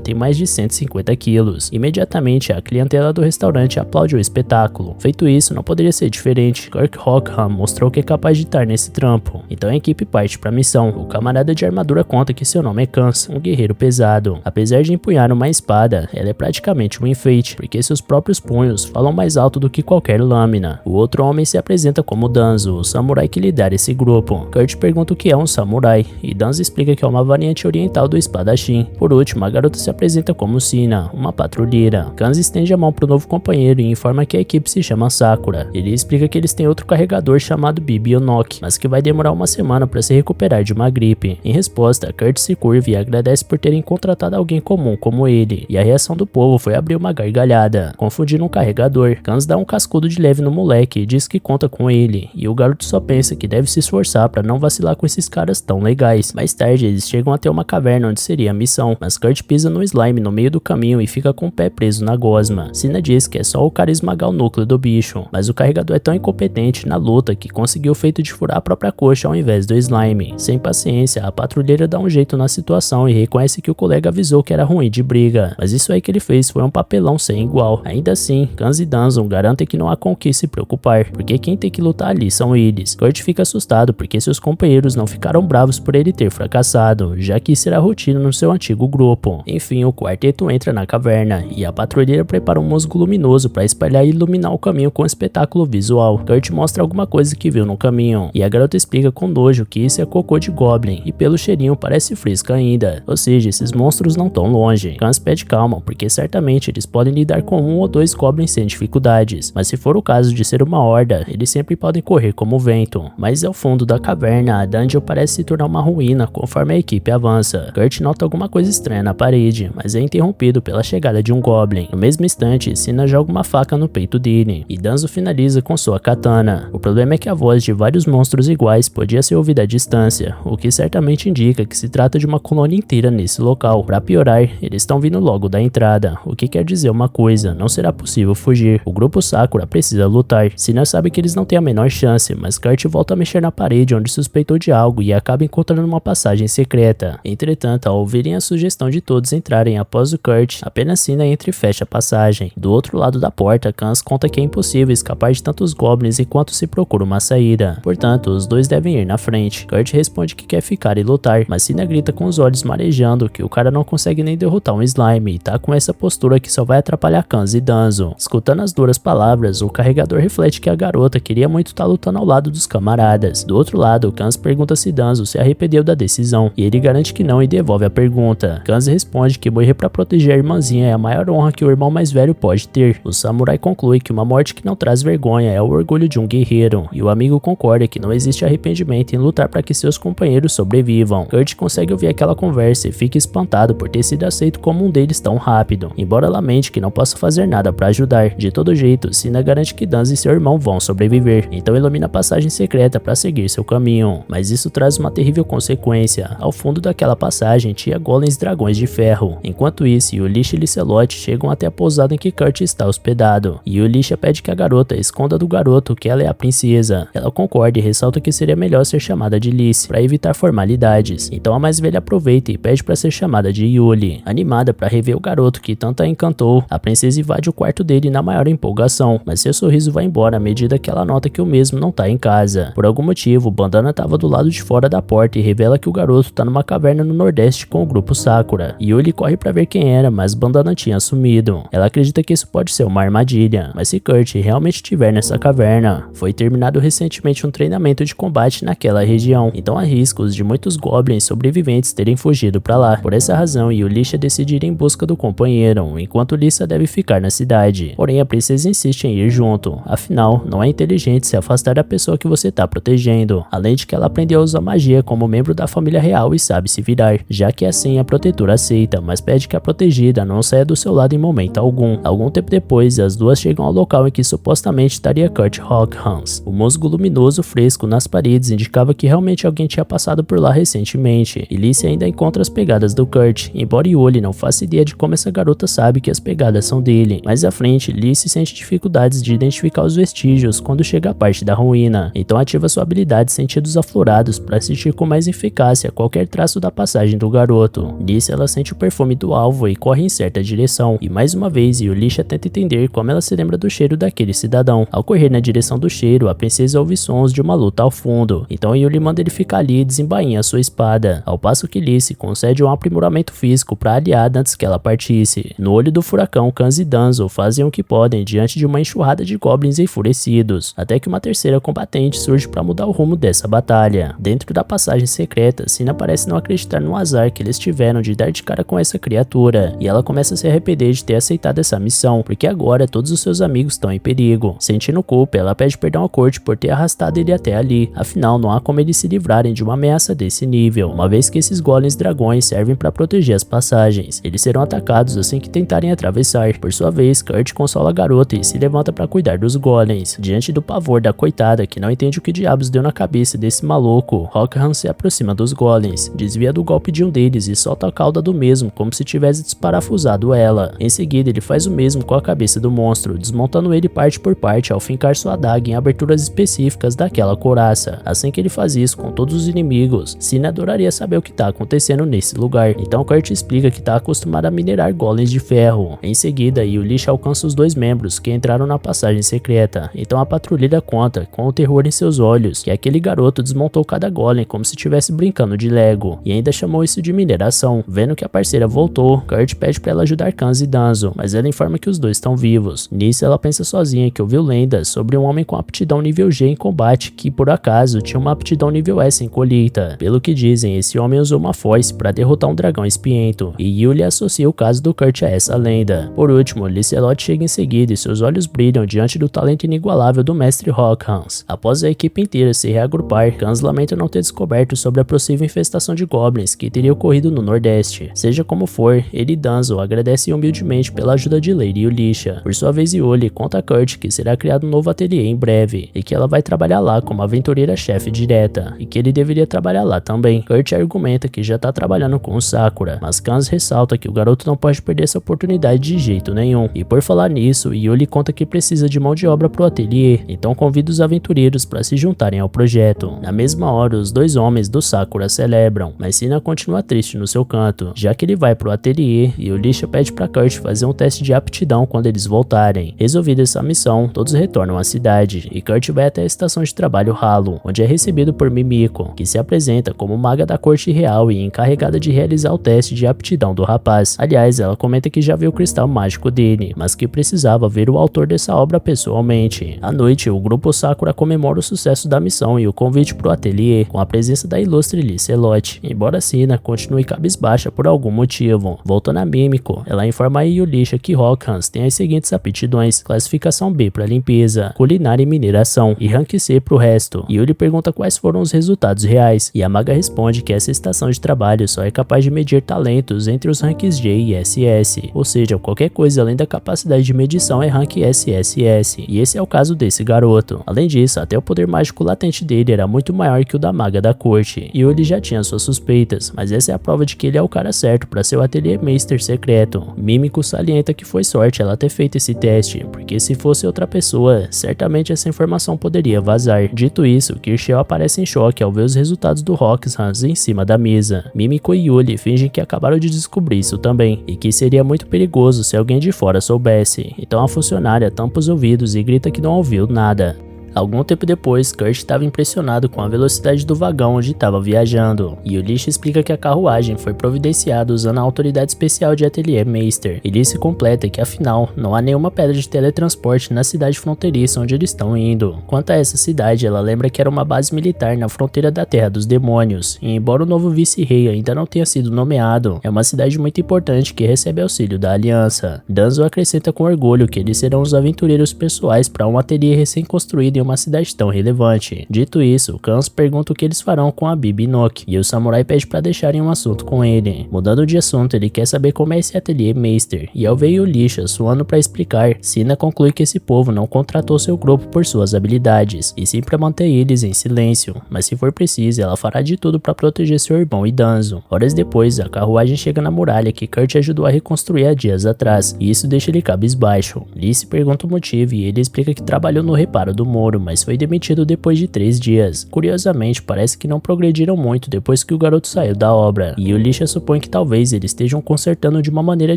tem mais de 150 quilos. Imediatamente a clientela do restaurante aplaude o espetáculo. Feito isso, não poderia ser diferente. Kirk Rockham mostrou que é capaz de estar nesse trampo. Então a equipe parte para a missão. O camarada de armadura conta que seu nome é Kans, um guerreiro pesado. Apesar de empunhar uma espada, ela é praticamente um enfeite, porque seus próprios punhos falam mais alto do que qualquer lâmina. O outro homem se apresenta como Danzo, o samurai que lidera esse grupo. Kurt pergunta o que é um samurai, e Danzo explica que é uma variante oriental do espadachim. Por último, a garota se apresenta como Sina, uma patrulheira. Kans estende a mão para o novo companheiro e informa que a equipe se chama Sakura. Ele explica que eles têm outro carregador chamado Bibi Onoki, mas que vai demorar uma semana para se recuperar de uma gripe. Em resposta, Kurt se curva e agradece por terem contratado alguém comum como ele, e a reação do povo foi abrir uma gargalhada, confundindo um carregador. Kans dá um cascudo de leve no moleque e diz que conta com ele, e o garoto só pensa que deve se esforçar para não vacilar com esses caras tão legais. Mais tarde, eles chegam até uma caverna onde seria a missão, mas Kurt pisa no slime no meio do caminho e fica com o pé preso na gosma. Sina diz que é só o cara esmagar o núcleo do bicho, mas o carregador é tão incompetente na luta que conseguiu o feito de furar a própria coxa ao invés do slime. Sem paciência, a patrulheira dá um jeito na situação e reconhece que o colega avisou que era ruim de briga, mas isso aí que ele fez foi um papelão sem igual. Ainda assim, Kans e Danzo garantem que não há com o que se preocupar, porque quem tem que lutar ali são eles. Kurt fica assustado porque seus companheiros não ficaram bravos por ele ter fracassado, já que isso era rotina no seu antigo grupo. Enfim, o quarteto entra na caverna e a patrulheira prepara um musgo luminoso para espalhar e iluminar o caminho com um espetáculo visual. Kurt mostra alguma coisa que viu no caminho e a garota explica com nojo que isso é cocô de goblin e pelo cheirinho parece fresca ainda, ou seja, esses monstros não tão longe. Kans pede calma porque certamente eles podem lidar com um ou dois goblins sem dificuldades, mas se for o caso de ser uma horda, eles sempre podem correr como o vento. Mas ao fundo da caverna, a dungeon parece se tornar uma ruína conforme a equipe avança. Kurt nota alguma coisa estranha na parede, mas é interrompido pela chegada de um goblin. No mesmo instante, Sina joga uma faca no peito dele, e Danzo finaliza com sua katana. O problema é que a voz de vários monstros iguais podia ser ouvida à distância, o que certamente indica que se trata de uma colônia inteira nesse local. Para piorar, eles estão vindo logo da entrada, o que quer dizer uma coisa: não será possível fugir. O grupo Sakura precisa lutar. Sina sabe que eles não têm a menor chance, mas Kurt volta a mexer na parede onde suspeitou de algo e acaba encontrando uma passagem secreta. Entretanto, ao ouvirem a sugestão de todos entrarem após o Kurt, apenas Sina entra e fecha a passagem. Do outro lado da porta, Kans conta que é impossível escapar de tantos goblins enquanto se procura uma saída. Portanto, os dois devem ir na frente. Kurt responde que quer ficar e lutar, mas Sina grita com os olhos marejando que o cara não consegue nem derrotar um slime e tá com essa postura que só vai atrapalhar Kans e Danzo. Escutando as duras palavras, o carregador reflete que a garota queria muito estar lutando ao lado dos camaradas. Do outro lado, Kans pergunta se Danzo se arrependeu da decisão, e ele garante que não e devolve a pergunta. Kans responde que morrer pra proteger a irmãzinha é a maior honra que o irmão mais velho pode ter. O samurai conclui que uma morte que não traz vergonha é o orgulho de um guerreiro, e o amigo concorda que não existe arrependimento em lutar para que seus companheiros sobrevivam. Kurt consegue ouvir aquela conversa e fica espantado por ter sido aceito como um deles tão rápido, embora lamente que não possa fazer nada para ajudar. De todo jeito, Sina garante que Danzo e seu irmão vão sobreviver, então ilumina a passagem secreta para seguir seu caminho. Mas isso traz uma terrível consequência. Ao fundo daquela passagem tinha golems dragões de ferro. Enquanto isso, Yulish e Licelote chegam até a pousada em que Kurt está hospedado, e Yulish pede que a garota esconda do garoto que ela é a princesa. Ela concorda e ressalta que seria melhor ser chamada de Lice para evitar formalidades. Então a mais velha aproveita e pede para ser chamada de Yuli. Animada para rever o garoto que tanto a encantou, a princesa invade o quarto dele na maior empolgação, mas seu sorriso vai embora à medida que ela nota que o mesmo não tá em casa. Por algum motivo, Bandana estava do lado de fora da porta e revela que o garoto tá numa caverna no nordeste com o grupo Sakura. Yuli corre para ver quem era, mas Bandana tinha sumido. Ela acredita que isso pode ser uma armadilha, mas se Kurt realmente estiver nessa caverna, foi terminado recentemente um treinamento de combate naquela região, então há riscos de muitos goblins sobreviventes inocentes terem fugido pra lá. Por essa razão, Yulisha decide ir em busca do companheiro, enquanto Lisa deve ficar na cidade. Porém, a princesa insiste em ir junto, afinal, não é inteligente se afastar da pessoa que você tá protegendo, além de que ela aprendeu a usar magia como membro da família real e sabe se virar, já que assim a protetora aceita, mas pede que a protegida não saia do seu lado em momento algum. Algum tempo depois, as duas chegam ao local em que supostamente estaria Kurt Hawkhans. O musgo luminoso fresco nas paredes indicava que realmente alguém tinha passado por lá recentemente, e Lisa ainda encontra as pegadas do Kurt, embora Yuli não faça ideia de como essa garota sabe que as pegadas são dele. Mais à frente, Lisa sente dificuldades de identificar os vestígios quando chega a parte da ruína, então ativa sua habilidade Sentidos Aflorados para assistir com mais eficácia qualquer traço da passagem do garoto. Nisso, ela sente o perfume do alvo e corre em certa direção, e mais uma vez Yulisha tenta entender como ela se lembra do cheiro daquele cidadão. Ao correr na direção do cheiro, a princesa ouve sons de uma luta ao fundo, então Yuli manda ele ficar ali e desembainha sua espada, ao passo que Lise concede um aprimoramento físico para a aliada antes que ela partisse. No olho do furacão, Kans e Danzo fazem o que podem diante de uma enxurrada de goblins enfurecidos, até que uma terceira combatente surge para mudar o rumo dessa batalha. Dentro da passagem secreta, Sina parece não acreditar no azar que eles tiveram de dar de cara com essa criatura, e ela começa a se arrepender de ter aceitado essa missão, porque agora todos os seus amigos estão em perigo. Sentindo culpa, ela pede perdão ao Kurt por ter arrastado ele até ali, afinal não há como eles se livrarem de uma ameaça desse nível, uma vez que esses golems dragões servem para proteger as passagens. Eles serão atacados assim que tentarem atravessar. Por sua vez, Kurt consola a garota e se levanta para cuidar dos golems. Diante do pavor da coitada, que não entende o que diabos deu na cabeça desse maluco, Hawkhans se aproxima dos golems, desvia do golpe de um deles e solta a cauda do mesmo como se tivesse desparafusado ela. Em seguida, ele faz o mesmo com a cabeça do monstro, desmontando ele parte por parte ao fincar sua adaga em aberturas específicas daquela couraça. Assim que ele faz isso com todos os inimigos, Sina adoraria saber o que tá acontecendo nesse lugar, então Kurt explica que tá acostumado a minerar golems de ferro. Em seguida, Yulisha alcança os dois membros que entraram na passagem secreta, então a patrulheira conta, com o terror em seus olhos, que aquele garoto desmontou cada golem como se estivesse brincando de Lego, e ainda chamou isso de mineração. Vendo que a parceira voltou, Kurt pede pra ela ajudar Kans e Danzo, mas ela informa que os dois estão vivos. Nisso, ela pensa sozinha que ouviu lendas sobre um homem com aptidão nível G em combate que, por acaso, tinha uma aptidão nível S em colheita. Pelo que dizem, esse homem usou uma foice para derrotar um dragão espiento, e Yuli associa o caso do Kurt a essa lenda. Por último, Liselot chega em seguida e seus olhos brilham diante do talento inigualável do mestre Hawkhans. Após a equipe inteira se reagrupar, Kans lamenta não ter descoberto sobre a possível infestação de goblins que teria ocorrido no Nordeste. Seja como for, ele e Danzo agradecem humildemente pela ajuda de Lady Yulisha. Por sua vez, Yuli conta a Kurt que será criado um novo ateliê em breve, e que ela vai trabalhar lá como aventureira-chefe direta, e que ele deveria trabalhar lá também. Kurt argumenta que já tá trabalhando com o Sakura, mas Kans ressalta que o garoto não pode perder essa oportunidade de jeito nenhum. E por falar nisso, Yuli conta que precisa de mão de obra pro ateliê, então convida os aventureiros para se juntarem ao projeto. Na mesma hora, os dois homens do Sakura celebram, mas Sina continua triste no seu canto, já que ele vai pro ateliê e Yulisha pede pra Kurt fazer um teste de aptidão quando eles voltarem. Resolvida essa missão, todos retornam à cidade, e Kurt vai até a estação de trabalho Halo, onde é recebido por Mimiko, que se apresenta como maga da corte real e encarregada de realizar o teste de aptidão do rapaz. Aliás, ela comenta que já viu o cristal mágico dele, mas que precisava ver o autor dessa obra pessoalmente. À noite, o grupo Sakura comemora o sucesso da missão e o convite pro ateliê, com a presença da ilustre Liselot, embora Sina continue cabisbaixa por algum motivo. Voltando a Mimiko, ela informa a Yulisha que Hawkhans tem as seguintes aptidões: classificação B para limpeza, culinária e mineração, e rank C pro resto. Yuli pergunta quais foram os resultados reais, e a maga responde que essa estação de trabalho só é capaz de medir talentos entre os ranks G e SS, ou seja, qualquer coisa além da capacidade de medição é rank SSS, e esse é o caso desse garoto. Além disso, até o poder mágico latente dele era muito maior que o da maga da corte, e Yuli já tinha suas suspeitas, mas essa é a prova de que ele é o cara certo para seu ateliê Meister secreto. Mimiko salienta que foi sorte ela ter feito esse teste, porque se fosse outra pessoa, certamente essa informação poderia vazar. Dito isso, Kirschel aparece em choque ao ver os resultados do Hawkhans em cima da mesa. Mimiko e Yuli fingem que acabaram de descobrir isso também, e que seria muito perigoso se alguém de fora soubesse, então a funcionária tampa os ouvidos e grita que não ouviu nada. Algum tempo depois, Kurt estava impressionado com a velocidade do vagão onde estava viajando, e Ulysses explica que a carruagem foi providenciada usando a autoridade especial de Atelier Meister. Ulysses completa que afinal, não há nenhuma pedra de teletransporte na cidade fronteiriça onde eles estão indo. Quanto a essa cidade, ela lembra que era uma base militar na fronteira da Terra dos Demônios, e embora o novo vice-rei ainda não tenha sido nomeado, é uma cidade muito importante que recebe auxílio da Aliança. Danzo acrescenta com orgulho que eles serão os aventureiros pessoais para um ateliê recém-construído em uma cidade tão relevante. Dito isso, Kans pergunta o que eles farão com a Bibi Nock, e o samurai pede para deixarem um assunto com ele. Mudando de assunto, ele quer saber como é esse ateliê Meister, e ao ver Ulisha suando para explicar, Sina conclui que esse povo não contratou seu grupo por suas habilidades, e sim para manter eles em silêncio, mas se for preciso, ela fará de tudo para proteger seu irmão e Danzo. Horas depois, a carruagem chega na muralha que Kurt ajudou a reconstruir há dias atrás, e isso deixa ele cabisbaixo. Lise pergunta o motivo e ele explica que trabalhou no reparo do muro, mas foi demitido depois de 3 dias. Curiosamente, parece que não progrediram muito depois que o garoto saiu da obra, e Ulisha supõe que talvez eles estejam consertando de uma maneira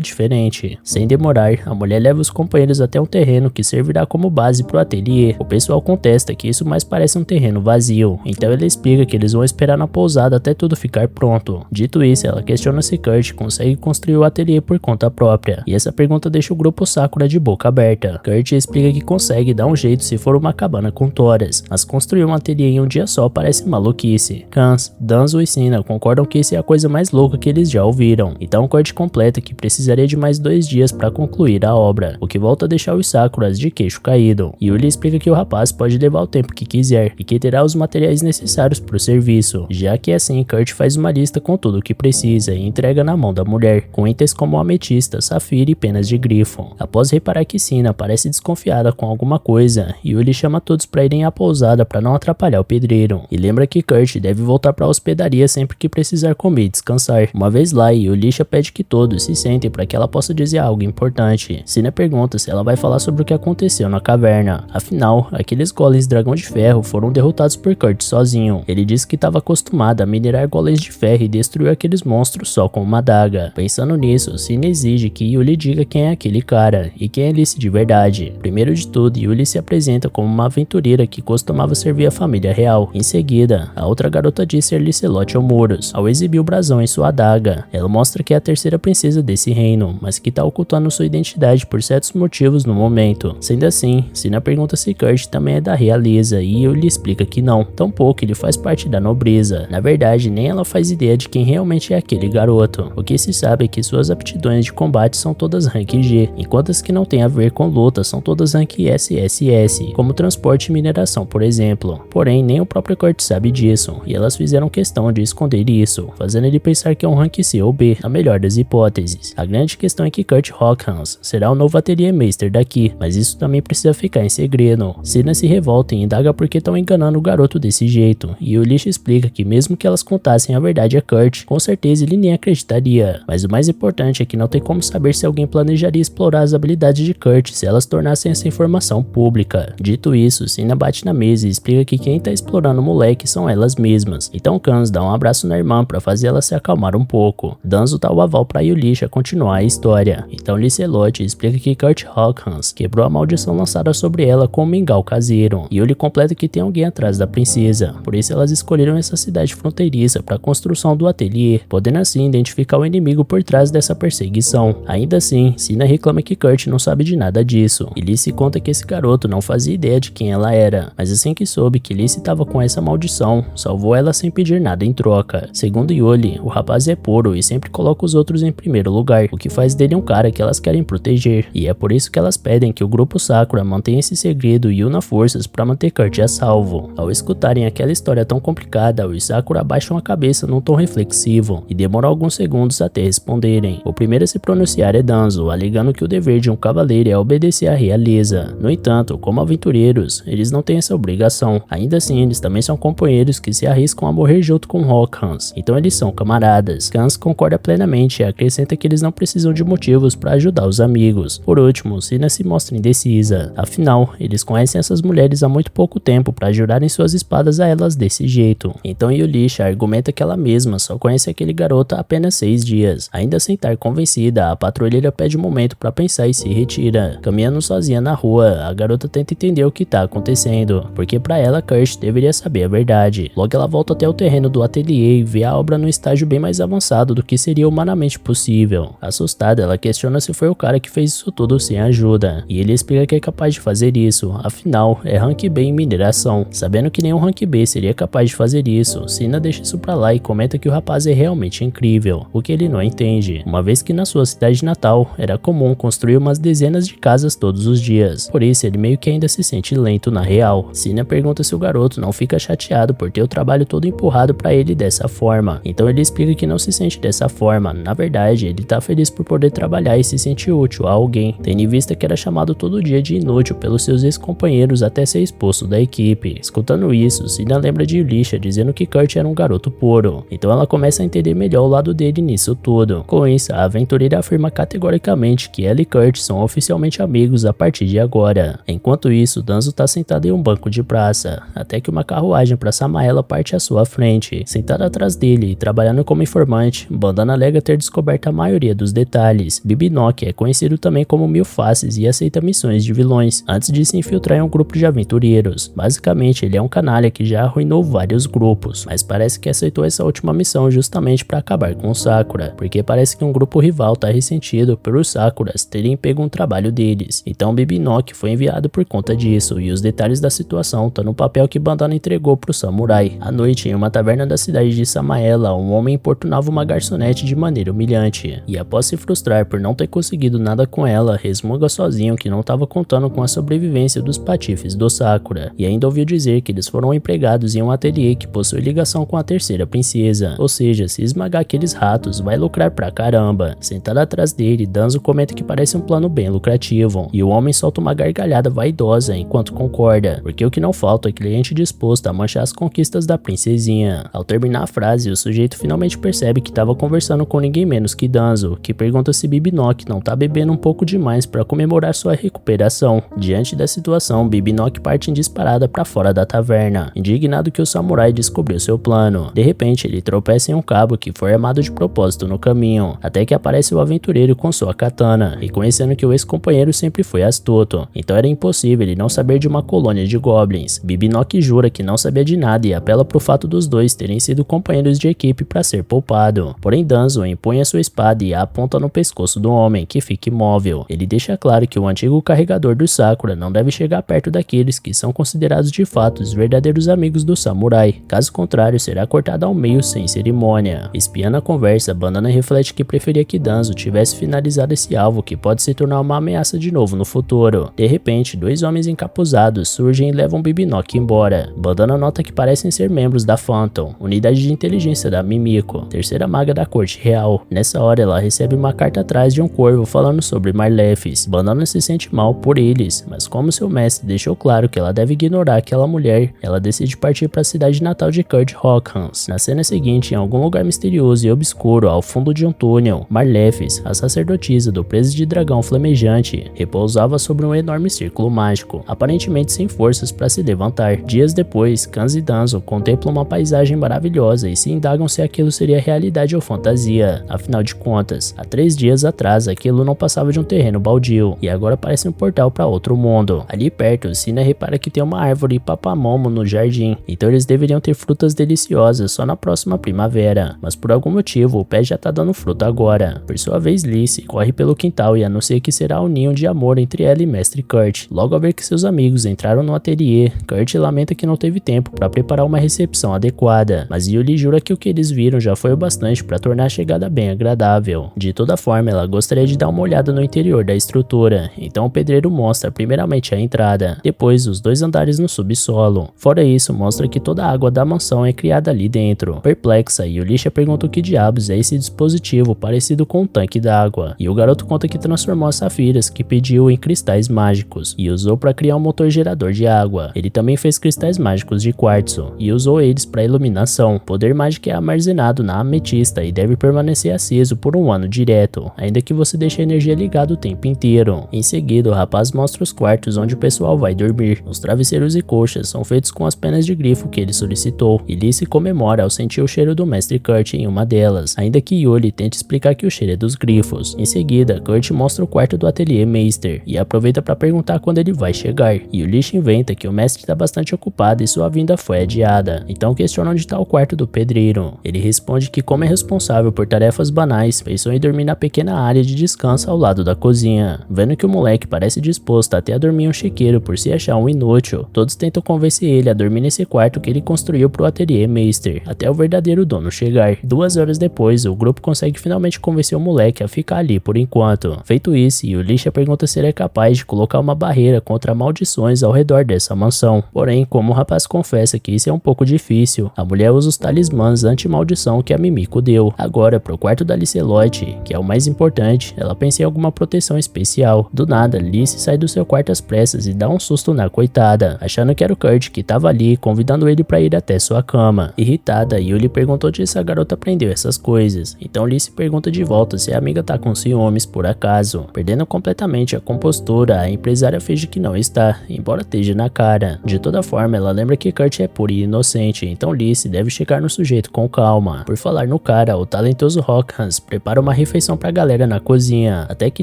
diferente. Sem demorar, a mulher leva os companheiros até um terreno que servirá como base para o ateliê. O pessoal contesta que isso mais parece um terreno vazio, então ela explica que eles vão esperar na pousada até tudo ficar pronto. Dito isso, ela questiona se Kurt consegue construir o ateliê por conta própria, e essa pergunta deixa o grupo Sakura de boca aberta. Kurt explica que consegue dar um jeito se for uma cabana com toras, mas construir um ateliê em um dia só parece maluquice. Kans, Danzo e Sina concordam que isso é a coisa mais louca que eles já ouviram, então Kurt completa que precisaria de mais 2 dias para concluir a obra, o que volta a deixar os Sakuras de queixo caído. Yuli explica que o rapaz pode levar o tempo que quiser e que terá os materiais necessários para o serviço, já que assim Kurt faz uma lista com tudo o que precisa e entrega na mão da mulher, com itens como ametista, safira e penas de grifo. Após reparar que Sina parece desconfiada com alguma coisa, Yuli chama todos para irem à pousada para não atrapalhar o pedreiro, e lembra que Kurt deve voltar para a hospedaria sempre que precisar comer e descansar. Uma vez lá, Yulisha pede que todos se sentem para que ela possa dizer algo importante. Sina pergunta se ela vai falar sobre o que aconteceu na caverna. Afinal, aqueles golems dragão de ferro foram derrotados por Kurt sozinho. Ele disse que estava acostumado a minerar golems de ferro e destruir aqueles monstros só com uma adaga. Pensando nisso, Sina exige que Yuli diga quem é aquele cara e quem é Alice de verdade. Primeiro de tudo, Yuli se apresenta como uma aventureira que costumava servir a família real. Em seguida, a outra garota diz ser Licelote Muros, ao exibir o brasão em sua adaga. Ela mostra que é a terceira princesa desse reino, mas que está ocultando sua identidade por certos motivos no momento. Sendo assim, Sina pergunta se Kurt também é da realeza e Yuli explica que não, tampouco ele faz parte da nobreza. Na verdade, nem ela faz ideia de quem realmente é aquele garoto. O que se sabe é que suas aptidões de combate são todas rank G, enquanto as que não têm a ver com luta são todas rank SSS, como transporte e mineração, por exemplo. Porém, nem o próprio Kurt sabe disso, e elas fizeram questão de esconder isso, fazendo ele pensar que é um rank C ou B, na melhor das hipóteses. A grande questão é que Kurt Hawkins será o novo ateliê Meister daqui, mas isso também precisa ficar em segredo. Sina se revolta e indaga porque estão enganando o garoto desse jeito, e Ulisha explica que mesmo que elas contassem a verdade a Kurt, com certeza ele nem acreditaria. Mas o mais importante é que não tem como saber se alguém planejaria explorar as habilidades de Kurt se elas tornassem essa informação pública. Dito isso, Sina bate na mesa e explica que quem tá explorando o moleque são elas mesmas. Então Kans dá um abraço na irmã para fazer ela se acalmar um pouco. Danzo dá o aval para Yulisha continuar a história. Então Licelote explica que Kurt Hawkins quebrou a maldição lançada sobre ela com um mingau caseiro. Yuli completa que tem alguém atrás da princesa, por isso elas escolheram essa cidade fronteiriça para a construção do ateliê, podendo assim identificar o inimigo por trás dessa perseguição. Ainda assim, Sina reclama que Kurt não sabe de nada disso, e Lice conta que esse garoto não fazia ideia de quem ela era, mas assim que soube que Lice estava com essa maldição, salvou ela sem pedir nada em troca. Segundo Yuli, o rapaz é puro e sempre coloca os outros em primeiro lugar, o que faz dele um cara que elas querem proteger, e é por isso que elas pedem que o grupo Sakura mantenha esse segredo e una forças para manter Kurt a salvo. Ao escutarem aquela história tão complicada, os Sakura baixam a cabeça num tom reflexivo e demoram alguns segundos até responderem. O primeiro a se pronunciar é Danzo, alegando que o dever de um cavaleiro é obedecer à realeza. No entanto, como aventureiros, eles não têm essa obrigação. Ainda assim, eles também são companheiros que se arriscam a morrer junto com Hawkins, então eles são camaradas. Kans concorda plenamente e acrescenta que eles não precisam de motivos para ajudar os amigos. Por último, Sina se mostra indecisa. Afinal, eles conhecem essas mulheres há muito pouco tempo para jurarem suas espadas a elas desse jeito. Então Yulisha argumenta que ela mesma só conhece aquele garoto há apenas 6 dias. Ainda sem estar convencida, a patrulheira pede um momento para pensar e se retira. Caminhando sozinha na rua, a garota tenta entender o que está tá acontecendo, porque para ela Kurt deveria saber a verdade. Logo ela volta até o terreno do ateliê e vê a obra num estágio bem mais avançado do que seria humanamente possível. Assustada, ela questiona se foi o cara que fez isso tudo sem ajuda, e ele explica que é capaz de fazer isso, afinal é Rank B em mineração. Sabendo que nenhum Rank B seria capaz de fazer isso, Sina deixa isso pra lá e comenta que o rapaz é realmente incrível, o que ele não entende, uma vez que na sua cidade natal era comum construir umas dezenas de casas todos os dias, por isso ele meio que ainda se sente lento na real. Sina pergunta se o garoto não fica chateado por ter o trabalho todo empurrado pra ele dessa forma, então ele explica que não se sente dessa forma, na verdade ele tá feliz por poder trabalhar e se sentir útil a alguém, tendo em vista que era chamado todo dia de inútil pelos seus ex-companheiros até ser expulso da equipe. Escutando isso, Sina lembra de Yulisha dizendo que Kurt era um garoto puro, então ela começa a entender melhor o lado dele nisso tudo. Com isso, a aventureira afirma categoricamente que ela e Kurt são oficialmente amigos a partir de agora. Enquanto isso, Danzo tá sentado em um banco de praça, até que uma carruagem para Samaela parte à sua frente. Sentada atrás dele e trabalhando como informante, Bandana alega ter descoberto a maioria dos detalhes. Bibinock é conhecido também como Mil Faces e aceita missões de vilões, antes de se infiltrar em um grupo de aventureiros. Basicamente, ele é um canalha que já arruinou vários grupos, mas parece que aceitou essa última missão justamente para acabar com o Sakura, porque parece que um grupo rival tá ressentido por os Sakuras terem pego um trabalho deles. Então Bibinock foi enviado por conta disso, e os detalhes da situação tá no papel que Bandana entregou pro samurai. À noite, em uma taverna da cidade de Samaela, um homem importunava uma garçonete de maneira humilhante, e após se frustrar por não ter conseguido nada com ela, resmunga sozinho que não estava contando com a sobrevivência dos patifes do Sakura, e ainda ouviu dizer que eles foram empregados em um ateliê que possui ligação com a terceira princesa, ou seja, se esmagar aqueles ratos vai lucrar pra caramba. Sentado atrás dele, Danzo comenta que parece um plano bem lucrativo, e o homem solta uma gargalhada vaidosa enquanto concorda, porque o que não falta é cliente disposto a manchar as conquistas da princesinha. Ao terminar a frase, o sujeito finalmente percebe que estava conversando com ninguém menos que Danzo, que pergunta se Bibinock não tá bebendo um pouco demais para comemorar sua recuperação. Diante da situação, Bibinock parte em disparada para fora da taverna, indignado que o samurai descobriu seu plano. De repente, ele tropeça em um cabo que foi armado de propósito no caminho, até que aparece o aventureiro com sua katana, reconhecendo que o ex-companheiro sempre foi astuto, então era impossível ele não saber de uma colônia de goblins. Bibinock jura que não sabia de nada e apela pro fato dos dois terem sido companheiros de equipe para ser poupado. Porém, Danzo empunha sua espada e a aponta no pescoço do homem, que fica imóvel. Ele deixa claro que o antigo carregador do Sakura não deve chegar perto daqueles que são considerados de fato os verdadeiros amigos do samurai, caso contrário será cortado ao meio sem cerimônia. Espiando a conversa, Bandana reflete que preferia que Danzo tivesse finalizado esse alvo que pode se tornar uma ameaça de novo no futuro. De repente, dois homens encapuzados surgem e levam Bibinock embora. Bandana nota que parecem ser membros da Phantom, unidade de inteligência da Mimiko, terceira maga da corte real. Nessa hora ela recebe uma carta atrás de um corvo falando sobre Marlefes. Bandana se sente mal por eles, mas como seu mestre deixou claro que ela deve ignorar aquela mulher, ela decide partir para a cidade natal de Kurt Hawkins. Na cena seguinte, em algum lugar misterioso e obscuro ao fundo de um túnel, Marlefes, a sacerdotisa do preso de dragão flamejante, repousava sobre um enorme círculo mágico, aparentemente sem forças para se levantar. Dias depois, Kanz e Danzo contemplam uma paisagem maravilhosa e se indagam se aquilo seria realidade ou fantasia. Afinal de contas, há 3 dias atrás aquilo não passava de um terreno baldio, e agora parece um portal para outro mundo. Ali perto, Sina repara que tem uma árvore papamomo no jardim, então eles deveriam ter frutas deliciosas só na próxima primavera, mas por algum motivo o pé já tá dando fruta agora. Por sua vez, Lise corre pelo quintal e anuncia que será um ninho de amor entre ela e Mestre Kurt. Logo ao ver que seus amigos entraram no ateliê, Kurt lamenta que não teve tempo para preparar uma recepção adequada, mas Yuli jura que o que eles viram já foi o bastante para tornar a chegada bem agradável. De toda forma, ela gostaria de dar uma olhada no interior da estrutura, então o pedreiro mostra primeiramente a entrada, depois os 2 andares no subsolo. Fora isso, mostra que toda a água da mansão é criada ali dentro. Perplexa, Yulisha pergunta o que diabos é esse dispositivo parecido com um tanque d'água, e o garoto conta que transformou as safiras que pediu em cristais mágicos e usou para criar um motor gerador de água. Ele também fez cristais mágicos de quartzo e usou eles para iluminação. Poder mágico é armazenado na ametista e deve permanecer aceso por 1 ano direto, ainda que você deixe a energia ligada o tempo inteiro. Em seguida, o rapaz mostra os quartos onde o pessoal vai dormir. Os travesseiros e colchas são feitos com as penas de grifo que ele solicitou, e Lise comemora ao sentir o cheiro do Mestre Kurt em uma delas, ainda que Yuli tente explicar que o cheiro é dos grifos. Em seguida, Kurt mostra o quarto do ateliê Meister e aproveita para perguntar quando ele vai chegar. Yulicha inventa que o mestre está bastante ocupado e sua vinda foi adiada, então questiona onde está o quarto do pedreiro. Ele responde que, como é responsável por tarefas banais, pensou em dormir na pequena área de descanso ao lado da cozinha. Vendo que o moleque parece disposto até a dormir em um chiqueiro por se achar um inútil, todos tentam convencer ele a dormir nesse quarto que ele construiu pro ateliê Meister, até o verdadeiro dono chegar. 2 horas depois, o grupo consegue finalmente convencer o moleque a ficar ali por enquanto. Feito isso, Yulicha pergunta se ele é capaz de colocar uma barreira contra maldições ao redor dessa mansão. Porém, como o rapaz confessa que isso é um pouco difícil, a mulher usa os talismãs anti-maldição que a Mimiko deu. Agora, pro quarto da Licelotte, que é o mais importante, ela pensa em alguma proteção especial. Do nada, Alice sai do seu quarto às pressas e dá um susto na coitada, achando que era o Kurt que tava ali, convidando ele pra ir até sua cama. Irritada, Yuli perguntou onde essa garota aprendeu essas coisas, então Alice pergunta de volta se a amiga tá com ciúmes por acaso. Perdendo completamente a compostura, a empresária finge que não está, embora esteja na cara. De toda forma, ela lembra que Kurt é puro e inocente, então Alice deve chegar no sujeito com calma. Por falar no cara, o talentoso Rockhans prepara uma refeição pra galera na cozinha, até que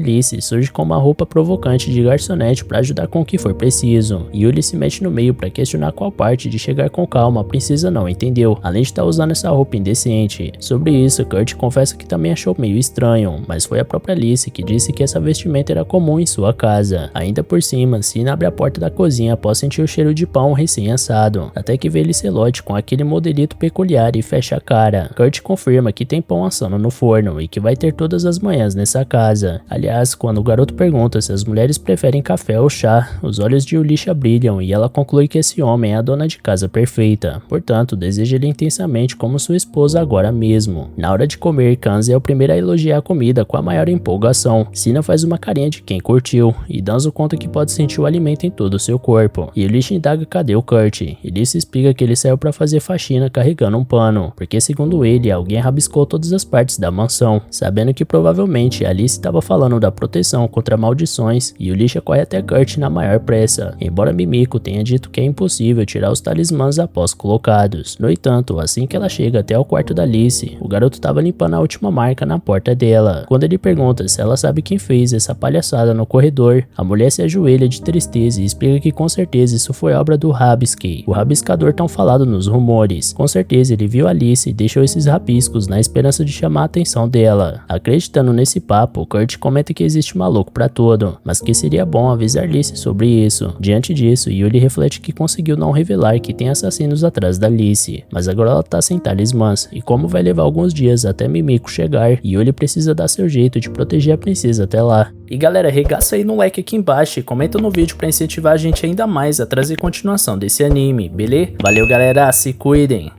Alice surge com uma roupa provocante de garçonete pra ajudar com o que for preciso. Yuli se mete no meio pra questionar qual parte de chegar com calma a princesa não entendeu, além de estar usando essa roupa indecente. Sobre isso, Kurt confessa que também achou meio estranho, mas foi a própria Alice que disse que essa vestimenta era comum em sua casa. Ainda por cima, Sina abre a porta da cozinha após sentir o cheiro de pão recém-assado, até que vê Licelotte com aquele modelito peculiar e fecha a cara. Kurt confirma que tem pão assando no forno e que vai ter todas as manhãs nessa casa. Aliás, quando o garoto pergunta se as mulheres preferem café ou chá, os olhos de Yulicha brilham e ela conclui que esse homem é a dona de casa perfeita, portanto deseja ele intensamente como sua esposa agora mesmo. Na hora de comer, Kanzi é o primeiro a elogiar a comida com a maior empolgação. Sina faz uma carinha de quem curtiu e Danzo conta que pode sentir o alimento em todo o seu corpo. E Yulicha indaga cadê o Kurt. Alice explica que ele saiu para fazer faxina carregando um pano, porque segundo ele, alguém rabiscou todas as partes da mansão. Sabendo que provavelmente Alice estava falando da proteção contra maldições, Yulicha corre até Kurt na maior pressa, embora Mimiko tenha dito que é impossível tirar os talismãs após colocados. No entanto, assim que ela chega até o quarto da Alice, o garoto estava limpando a última marca na porta dela. Quando ele pergunta se ela sabe quem fez essa palhaçada no corredor, a mulher se ajoelha de tristeza e explica que com certeza isso foi obra do Rabisky, o rabiscador tão falado nos rumores. Com certeza ele viu Alice e deixou esses rabiscos na esperança de chamar a atenção dela. Acreditando nesse papo, Kurt comenta que existe maluco pra tudo, mas que seria bom avisar Alice sobre isso. Diante disso, Yuli reflete que conseguiu não revelar que tem assassinos atrás da Alice, mas agora ela tá sem talismãs, e como vai levar alguns dias até Mimiko chegar, Yuli precisa dar seu jeito de proteger a princesa até lá. E galera, arregaça aí no like aqui embaixo e comenta no vídeo pra incentivar a gente ainda mais a trazer continuação desse anime, beleza? Valeu galera, se cuidem!